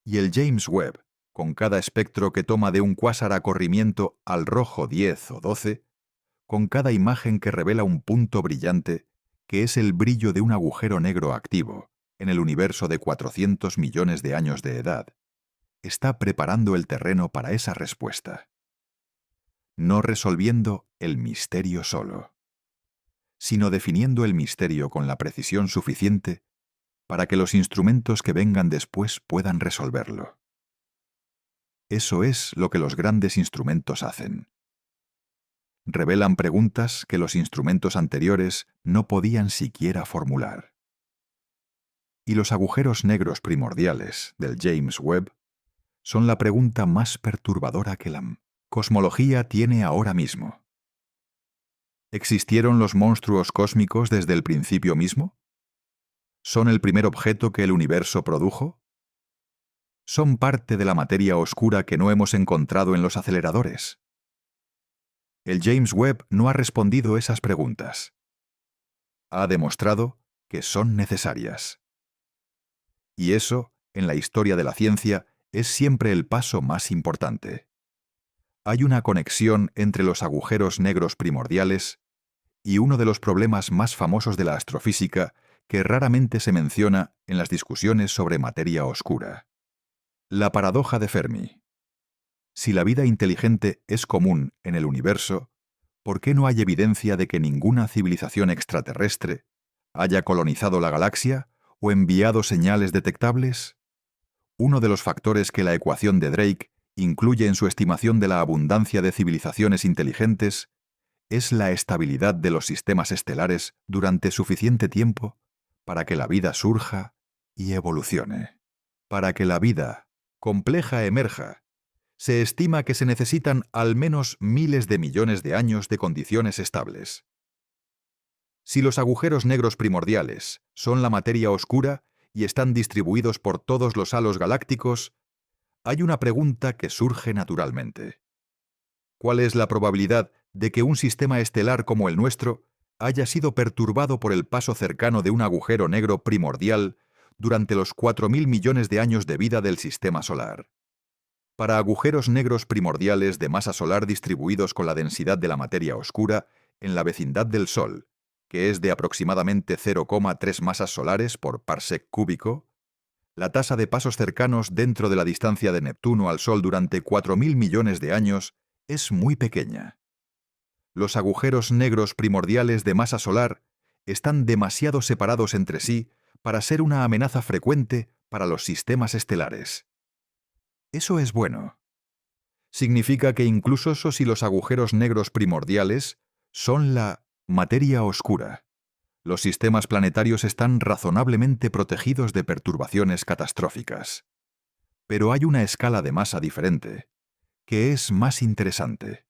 Y el James Webb, con cada espectro que toma de un cuásar a corrimiento al rojo 10 o 12, con cada imagen que revela un punto brillante, que es el brillo de un agujero negro activo, en el universo de 400 millones de años de edad, está preparando el terreno para esa respuesta. No resolviendo el misterio solo, sino definiendo el misterio con la precisión suficiente para que los instrumentos que vengan después puedan resolverlo. Eso es lo que los grandes instrumentos hacen. Revelan preguntas que los instrumentos anteriores no podían siquiera formular. Y los agujeros negros primordiales del James Webb son la pregunta más perturbadora que la cosmología tiene ahora mismo. ¿Existieron los monstruos cósmicos desde el principio mismo? ¿Son el primer objeto que el universo produjo? ¿Son parte de la materia oscura que no hemos encontrado en los aceleradores? El James Webb no ha respondido esas preguntas. Ha demostrado que son necesarias. Y eso, en la historia de la ciencia, es siempre el paso más importante. Hay una conexión entre los agujeros negros primordiales y uno de los problemas más famosos de la astrofísica que raramente se menciona en las discusiones sobre materia oscura. La paradoja de Fermi. Si la vida inteligente es común en el universo, ¿por qué no hay evidencia de que ninguna civilización extraterrestre haya colonizado la galaxia o enviado señales detectables? Uno de los factores que la ecuación de Drake incluye en su estimación de la abundancia de civilizaciones inteligentes es la estabilidad de los sistemas estelares durante suficiente tiempo para que la vida surja y evolucione. Para que la vida compleja emerja, se estima que se necesitan al menos miles de millones de años de condiciones estables. Si los agujeros negros primordiales son la materia oscura y están distribuidos por todos los halos galácticos, hay una pregunta que surge naturalmente. ¿Cuál es la probabilidad de que un sistema estelar como el nuestro haya sido perturbado por el paso cercano de un agujero negro primordial durante los 4.000 millones de años de vida del sistema solar? Para agujeros negros primordiales de masa solar distribuidos con la densidad de la materia oscura en la vecindad del Sol, que es de aproximadamente 0,3 masas solares por parsec cúbico, la tasa de pasos cercanos dentro de la distancia de Neptuno al Sol durante 4.000 millones de años es muy pequeña. Los agujeros negros primordiales de masa solar están demasiado separados entre sí para ser una amenaza frecuente para los sistemas estelares. Eso es bueno. Significa que incluso si los agujeros negros primordiales son la materia oscura, los sistemas planetarios están razonablemente protegidos de perturbaciones catastróficas. Pero hay una escala de masa diferente, que es más interesante.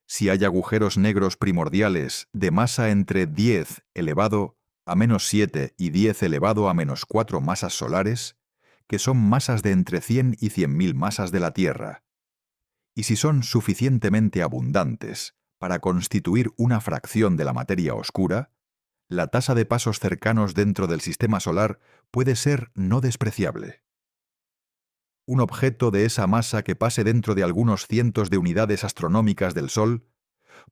Si hay agujeros negros primordiales de masa entre 10 elevado a menos 7 y 10 elevado a menos 4 masas solares, que son masas de entre 100 y 100.000 masas de la Tierra, y si son suficientemente abundantes para constituir una fracción de la materia oscura, la tasa de pasos cercanos dentro del sistema solar puede ser no despreciable. Un objeto de esa masa que pase dentro de algunos cientos de unidades astronómicas del Sol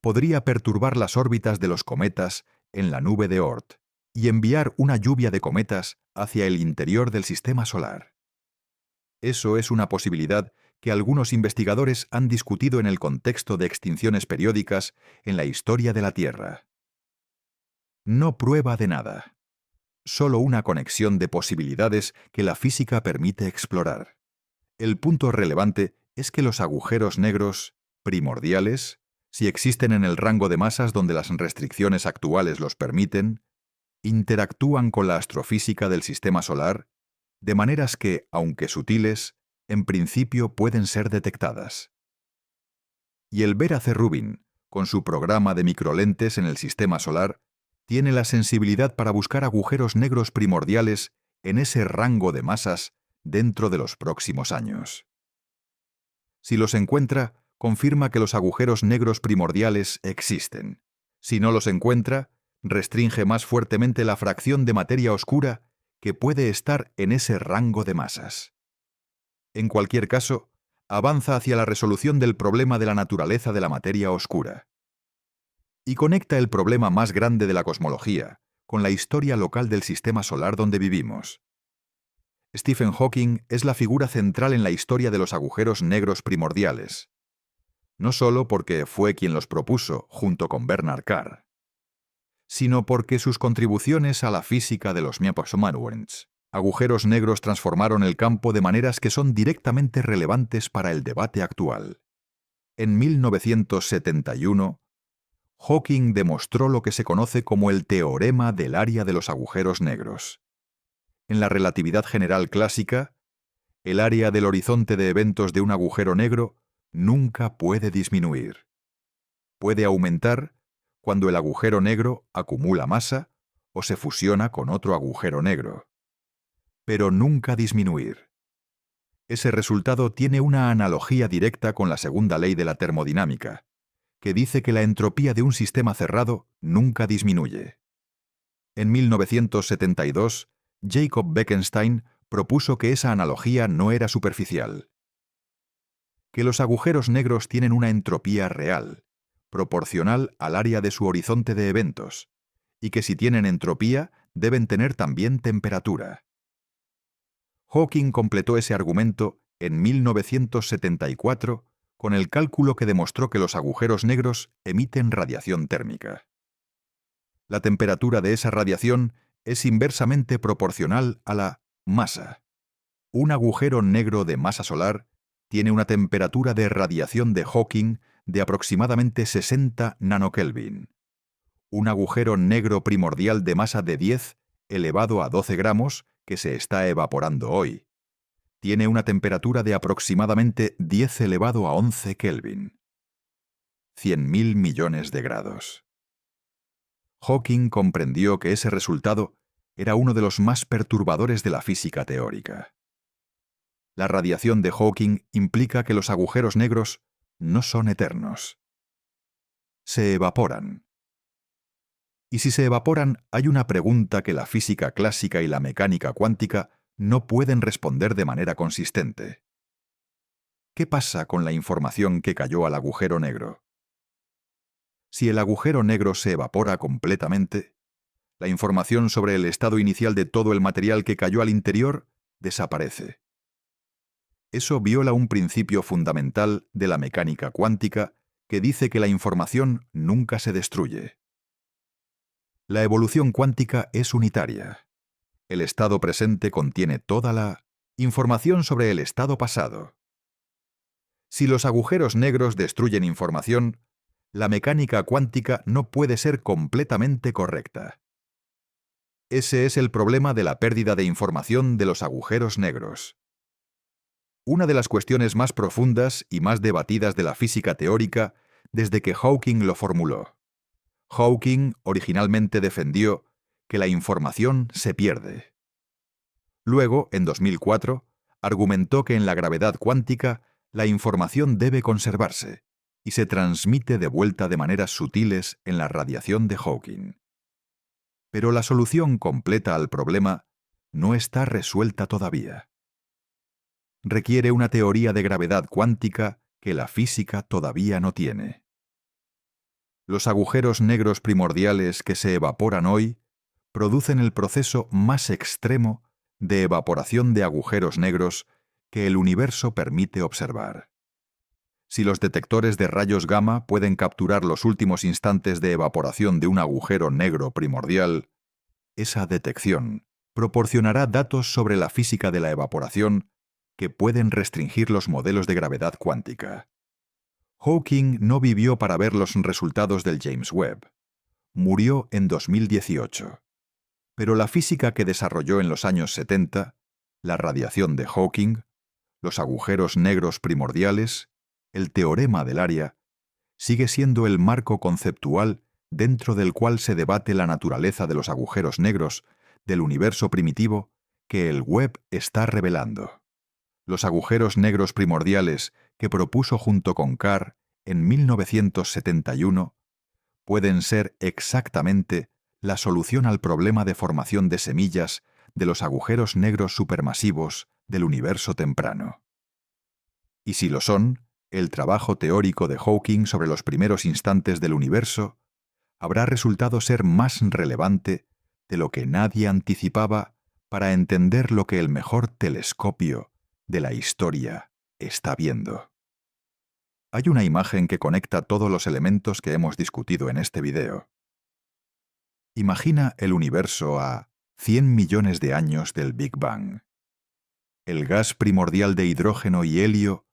podría perturbar las órbitas de los cometas en la nube de Oort y enviar una lluvia de cometas hacia el interior del sistema solar. Eso es una posibilidad que algunos investigadores han discutido en el contexto de extinciones periódicas en la historia de la Tierra. No prueba de nada, solo una conexión de posibilidades que la física permite explorar. El punto relevante es que los agujeros negros primordiales, si existen en el rango de masas donde las restricciones actuales los permiten, interactúan con la astrofísica del sistema solar de maneras que, aunque sutiles, en principio pueden ser detectadas. Y el Vera C. Rubin, con su programa de microlentes en el sistema solar, tiene la sensibilidad para buscar agujeros negros primordiales en ese rango de masas dentro de los próximos años. Si los encuentra, confirma que los agujeros negros primordiales existen. Si no los encuentra, restringe más fuertemente la fracción de materia oscura que puede estar en ese rango de masas. En cualquier caso, avanza hacia la resolución del problema de la naturaleza de la materia oscura. Y conecta el problema más grande de la cosmología con la historia local del sistema solar donde vivimos. Stephen Hawking es la figura central en la historia de los agujeros negros primordiales, no solo porque fue quien los propuso junto con Bernard Carr, sino porque sus contribuciones a la física de los megaparsec agujeros negros transformaron el campo de maneras que son directamente relevantes para el debate actual. En 1971, Hawking demostró lo que se conoce como el teorema del área de los agujeros negros. En la relatividad general clásica, el área del horizonte de eventos de un agujero negro nunca puede disminuir. Puede aumentar cuando el agujero negro acumula masa o se fusiona con otro agujero negro, pero nunca disminuir. Ese resultado tiene una analogía directa con la segunda ley de la termodinámica, que dice que la entropía de un sistema cerrado nunca disminuye. En 1972, Jacob Bekenstein propuso que esa analogía no era superficial, que los agujeros negros tienen una entropía real, proporcional al área de su horizonte de eventos, y que si tienen entropía, deben tener también temperatura. Hawking completó ese argumento en 1974 con el cálculo que demostró que los agujeros negros emiten radiación térmica. La temperatura de esa radiación es inversamente proporcional a la masa. Un agujero negro de masa solar tiene una temperatura de radiación de Hawking de aproximadamente 60 nanokelvin. Un agujero negro primordial de masa de 10 elevado a 12 gramos, que se está evaporando hoy, tiene una temperatura de aproximadamente 10 elevado a 11 Kelvin. 100.000 millones de grados. Hawking comprendió que ese resultado era uno de los más perturbadores de la física teórica. La radiación de Hawking implica que los agujeros negros no son eternos. Se evaporan. Y si se evaporan, hay una pregunta que la física clásica y la mecánica cuántica no pueden responder de manera consistente. ¿Qué pasa con la información que cayó al agujero negro? Si el agujero negro se evapora completamente, la información sobre el estado inicial de todo el material que cayó al interior desaparece. Eso viola un principio fundamental de la mecánica cuántica que dice que la información nunca se destruye. La evolución cuántica es unitaria. El estado presente contiene toda la información sobre el estado pasado. Si los agujeros negros destruyen información, la mecánica cuántica no puede ser completamente correcta. Ese es el problema de la pérdida de información de los agujeros negros. Una de las cuestiones más profundas y más debatidas de la física teórica desde que Hawking lo formuló. Hawking originalmente defendió que la información se pierde. Luego, en 2004, argumentó que en la gravedad cuántica la información debe conservarse y se transmite de vuelta de maneras sutiles en la radiación de Hawking. Pero la solución completa al problema no está resuelta todavía. Requiere una teoría de gravedad cuántica que la física todavía no tiene. Los agujeros negros primordiales que se evaporan hoy producen el proceso más extremo de evaporación de agujeros negros que el universo permite observar. Si los detectores de rayos gamma pueden capturar los últimos instantes de evaporación de un agujero negro primordial, esa detección proporcionará datos sobre la física de la evaporación que pueden restringir los modelos de gravedad cuántica. Hawking no vivió para ver los resultados del James Webb. Murió en 2018. Pero la física que desarrolló en los años 70, la radiación de Hawking, los agujeros negros primordiales, el teorema del área, sigue siendo el marco conceptual dentro del cual se debate la naturaleza de los agujeros negros del universo primitivo que el Webb está revelando. Los agujeros negros primordiales que propuso junto con Carr en 1971 pueden ser exactamente la solución al problema de formación de semillas de los agujeros negros supermasivos del universo temprano. Y si lo son, el trabajo teórico de Hawking sobre los primeros instantes del universo habrá resultado ser más relevante de lo que nadie anticipaba para entender lo que el mejor telescopio de la historia está viendo. Hay una imagen que conecta todos los elementos que hemos discutido en este video. Imagina el universo a 100 millones de años del Big Bang. El gas primordial de hidrógeno y helio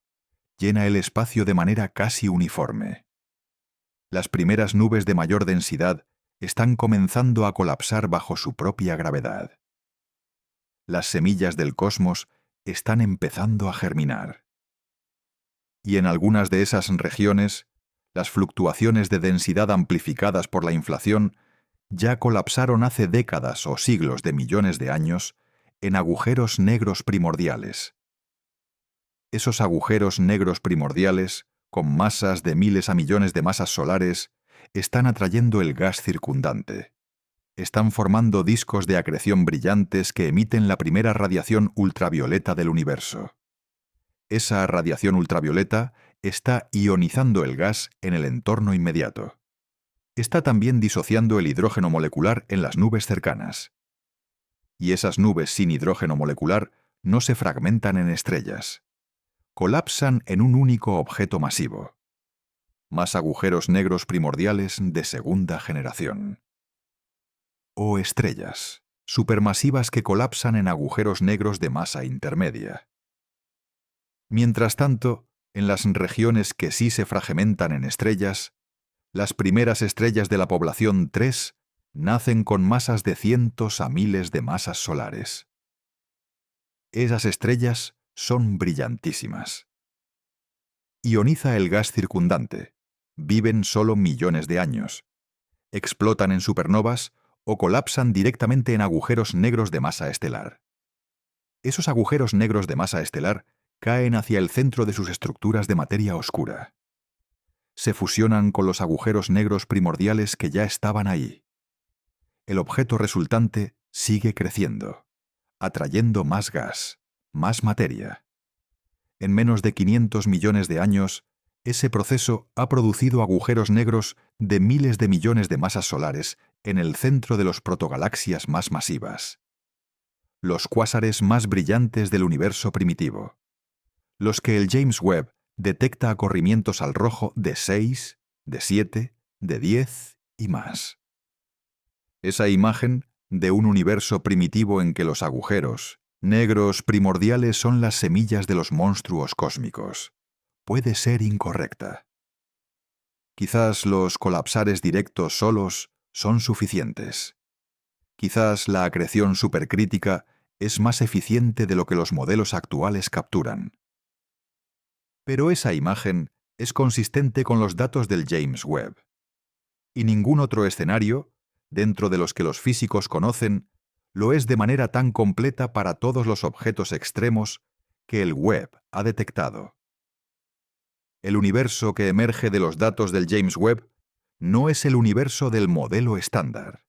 llena el espacio de manera casi uniforme. Las primeras nubes de mayor densidad están comenzando a colapsar bajo su propia gravedad. Las semillas del cosmos están empezando a germinar. Y en algunas de esas regiones, las fluctuaciones de densidad amplificadas por la inflación ya colapsaron hace décadas o siglos de millones de años en agujeros negros primordiales. Esos agujeros negros primordiales, con masas de miles a millones de masas solares, están atrayendo el gas circundante. Están formando discos de acreción brillantes que emiten la primera radiación ultravioleta del universo. Esa radiación ultravioleta está ionizando el gas en el entorno inmediato. Está también disociando el hidrógeno molecular en las nubes cercanas. Y esas nubes sin hidrógeno molecular no se fragmentan en estrellas. Colapsan en un único objeto masivo. Más agujeros negros primordiales de segunda generación. O estrellas. supermasivas que colapsan en agujeros negros de masa intermedia. Mientras tanto, en las regiones que sí se fragmentan en estrellas, las primeras estrellas de la población 3 nacen con masas de cientos a miles de masas solares. Esas estrellas son brillantísimas. Ioniza el gas circundante. Viven solo millones de años. Explotan en supernovas o colapsan directamente en agujeros negros de masa estelar. Esos agujeros negros de masa estelar caen hacia el centro de sus estructuras de materia oscura. Se fusionan con los agujeros negros primordiales que ya estaban ahí. El objeto resultante sigue creciendo, atrayendo más gas, más materia. En menos de 500 millones de años, ese proceso ha producido agujeros negros de miles de millones de masas solares en el centro de los protogalaxias más masivas. Los cuásares más brillantes del universo primitivo. Los que el James Webb detecta a corrimientos al rojo de 6, de 7, de 10 y más. Esa imagen de un universo primitivo en que los agujeros negros primordiales son las semillas de los monstruos cósmicos puede ser incorrecta. Quizás los colapsares directos solos son suficientes. Quizás la acreción supercrítica es más eficiente de lo que los modelos actuales capturan. Pero esa imagen es consistente con los datos del James Webb. Y ningún otro escenario, dentro de los que los físicos conocen, lo es de manera tan completa para todos los objetos extremos que el Webb ha detectado. El universo que emerge de los datos del James Webb no es el universo del modelo estándar.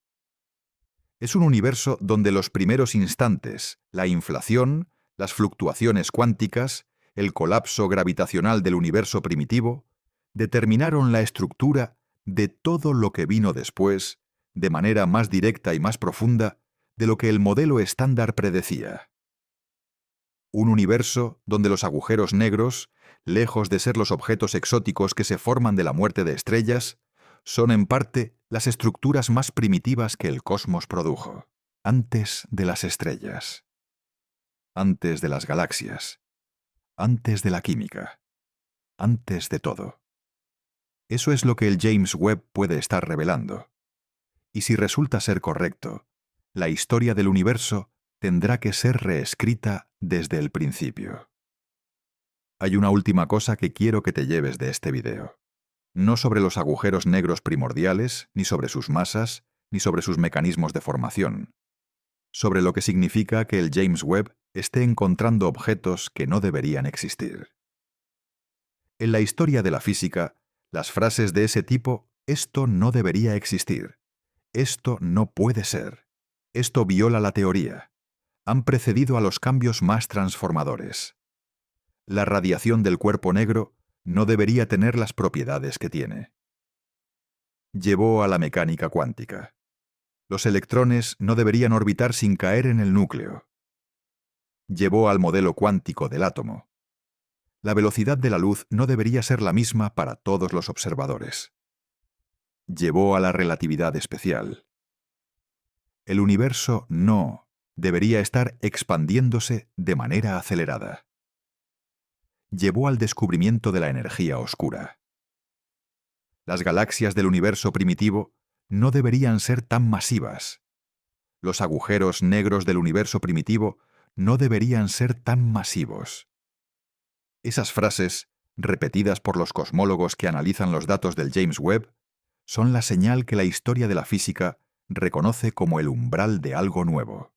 Es un universo donde los primeros instantes, la inflación, las fluctuaciones cuánticas, el colapso gravitacional del universo primitivo, determinaron la estructura de todo lo que vino después, de manera más directa y más profunda de lo que el modelo estándar predecía. Un universo donde los agujeros negros, lejos de ser los objetos exóticos que se forman de la muerte de estrellas, son en parte las estructuras más primitivas que el cosmos produjo, antes de las estrellas, antes de las galaxias, antes de la química, antes de todo. Eso es lo que el James Webb puede estar revelando. Y si resulta ser correcto, la historia del universo tendrá que ser reescrita desde el principio. Hay una última cosa que quiero que te lleves de este video. No sobre los agujeros negros primordiales, ni sobre sus masas, ni sobre sus mecanismos de formación. Sobre lo que significa que el James Webb esté encontrando objetos que no deberían existir. En la historia de la física, las frases de ese tipo, esto no debería existir, esto no puede ser, esto viola la teoría, han precedido a los cambios más transformadores. La radiación del cuerpo negro no debería tener las propiedades que tiene. Llevó a la mecánica cuántica. Los electrones no deberían orbitar sin caer en el núcleo. Llevó al modelo cuántico del átomo. La velocidad de la luz no debería ser la misma para todos los observadores. Llevó a la relatividad especial. El universo no debería estar expandiéndose de manera acelerada. Llevó al descubrimiento de la energía oscura. Las galaxias del universo primitivo no deberían ser tan masivas. Los agujeros negros del universo primitivo no deberían ser tan masivos. Esas frases, repetidas por los cosmólogos que analizan los datos del James Webb, son la señal que la historia de la física reconoce como el umbral de algo nuevo.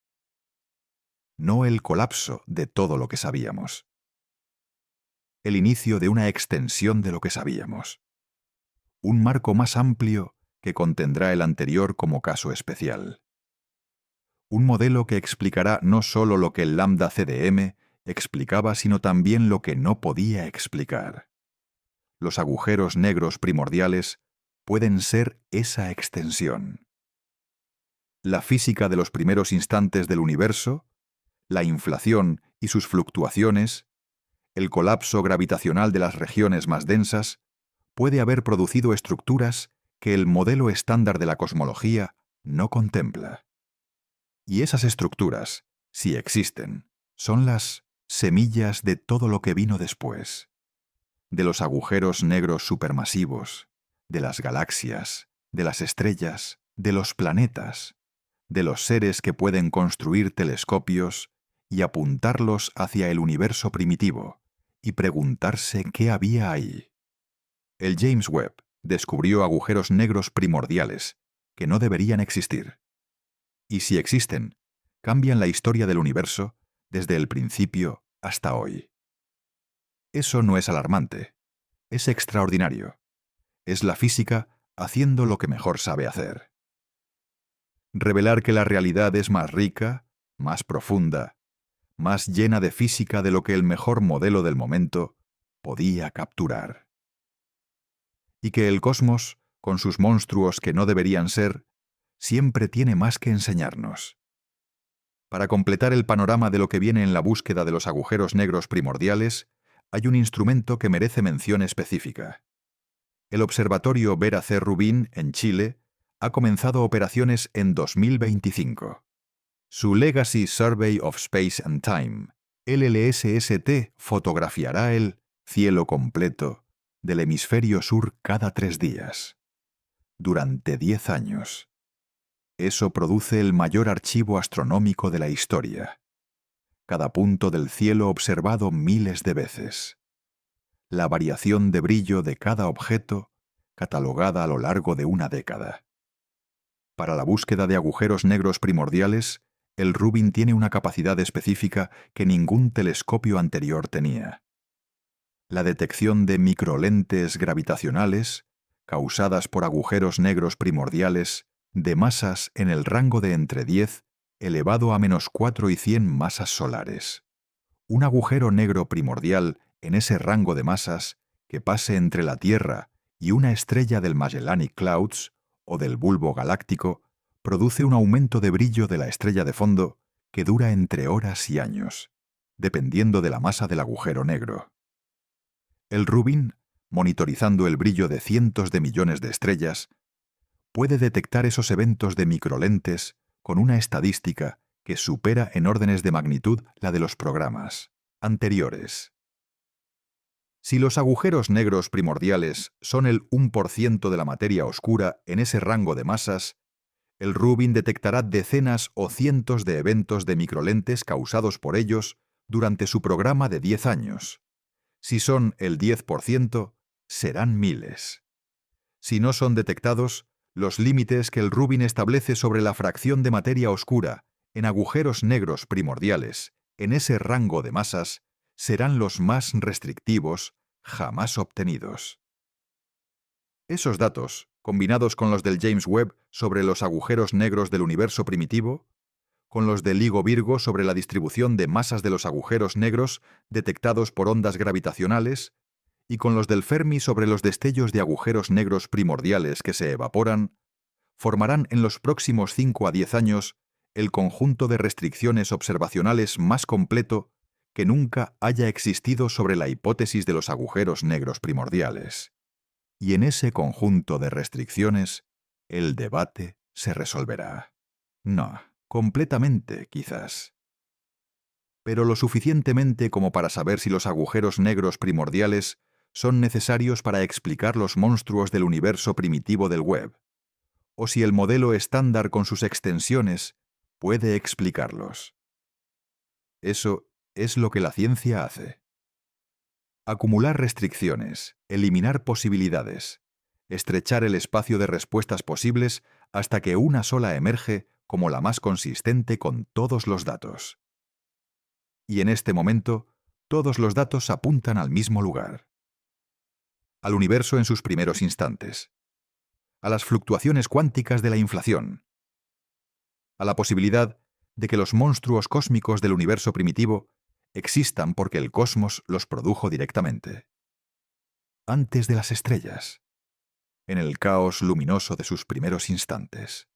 No el colapso de todo lo que sabíamos. El inicio de una extensión de lo que sabíamos. Un marco más amplio que contendrá el anterior como caso especial. Un modelo que explicará no solo lo que el lambda CDM explicaba, sino también lo que no podía explicar. Los agujeros negros primordiales pueden ser esa extensión. La física de los primeros instantes del universo, la inflación y sus fluctuaciones, el colapso gravitacional de las regiones más densas, puede haber producido estructuras que el modelo estándar de la cosmología no contempla. Y esas estructuras, si existen, son las semillas de todo lo que vino después, de los agujeros negros supermasivos, de las galaxias, de las estrellas, de los planetas, de los seres que pueden construir telescopios y apuntarlos hacia el universo primitivo y preguntarse qué había ahí. El James Webb descubrió agujeros negros primordiales que no deberían existir. Y si existen, cambian la historia del universo desde el principio hasta hoy. Eso no es alarmante, es extraordinario. Es la física haciendo lo que mejor sabe hacer. Revelar que la realidad es más rica, más profunda, más llena de física de lo que el mejor modelo del momento podía capturar. Y que el cosmos, con sus monstruos que no deberían ser, siempre tiene más que enseñarnos. Para completar el panorama de lo que viene en la búsqueda de los agujeros negros primordiales, hay un instrumento que merece mención específica. El Observatorio Vera C. Rubin, en Chile, ha comenzado operaciones en 2025. Su Legacy Survey of Space and Time, LLSST, fotografiará el cielo completo del hemisferio sur cada 3 días, durante 10 años. Eso produce el mayor archivo astronómico de la historia. Cada punto del cielo observado miles de veces. La variación de brillo de cada objeto catalogada a lo largo de una década. Para la búsqueda de agujeros negros primordiales, el Rubin tiene una capacidad específica que ningún telescopio anterior tenía. La detección de microlentes gravitacionales, causadas por agujeros negros primordiales, de masas en el rango de entre 10 elevado a -4 y 100 masas solares. Un agujero negro primordial en ese rango de masas que pase entre la Tierra y una estrella del Magellanic Clouds o del bulbo galáctico produce un aumento de brillo de la estrella de fondo que dura entre horas y años, dependiendo de la masa del agujero negro. El Rubin, monitorizando el brillo de cientos de millones de estrellas, puede detectar esos eventos de microlentes con una estadística que supera en órdenes de magnitud la de los programas anteriores. Si los agujeros negros primordiales son el 1% de la materia oscura en ese rango de masas, el Rubin detectará decenas o cientos de eventos de microlentes causados por ellos durante su programa de 10 años. Si son el 10%, serán miles. Si no son detectados, los límites que el Rubin establece sobre la fracción de materia oscura en agujeros negros primordiales en ese rango de masas serán los más restrictivos jamás obtenidos. Esos datos, combinados con los del James Webb sobre los agujeros negros del universo primitivo, con los del LIGO Virgo sobre la distribución de masas de los agujeros negros detectados por ondas gravitacionales, y con los del Fermi sobre los destellos de agujeros negros primordiales que se evaporan, formarán en los próximos 5 a 10 años el conjunto de restricciones observacionales más completo que nunca haya existido sobre la hipótesis de los agujeros negros primordiales. Y en ese conjunto de restricciones, el debate se resolverá. No, completamente, quizás. Pero lo suficientemente como para saber si los agujeros negros primordiales son necesarios para explicar los monstruos del universo primitivo del Webb, o si el modelo estándar con sus extensiones puede explicarlos. Eso es lo que la ciencia hace. Acumular restricciones, eliminar posibilidades, estrechar el espacio de respuestas posibles hasta que una sola emerge como la más consistente con todos los datos. Y en este momento, todos los datos apuntan al mismo lugar. Al universo en sus primeros instantes. A las fluctuaciones cuánticas de la inflación. A la posibilidad de que los monstruos cósmicos del universo primitivo existan porque el cosmos los produjo directamente. Antes de las estrellas. En el caos luminoso de sus primeros instantes.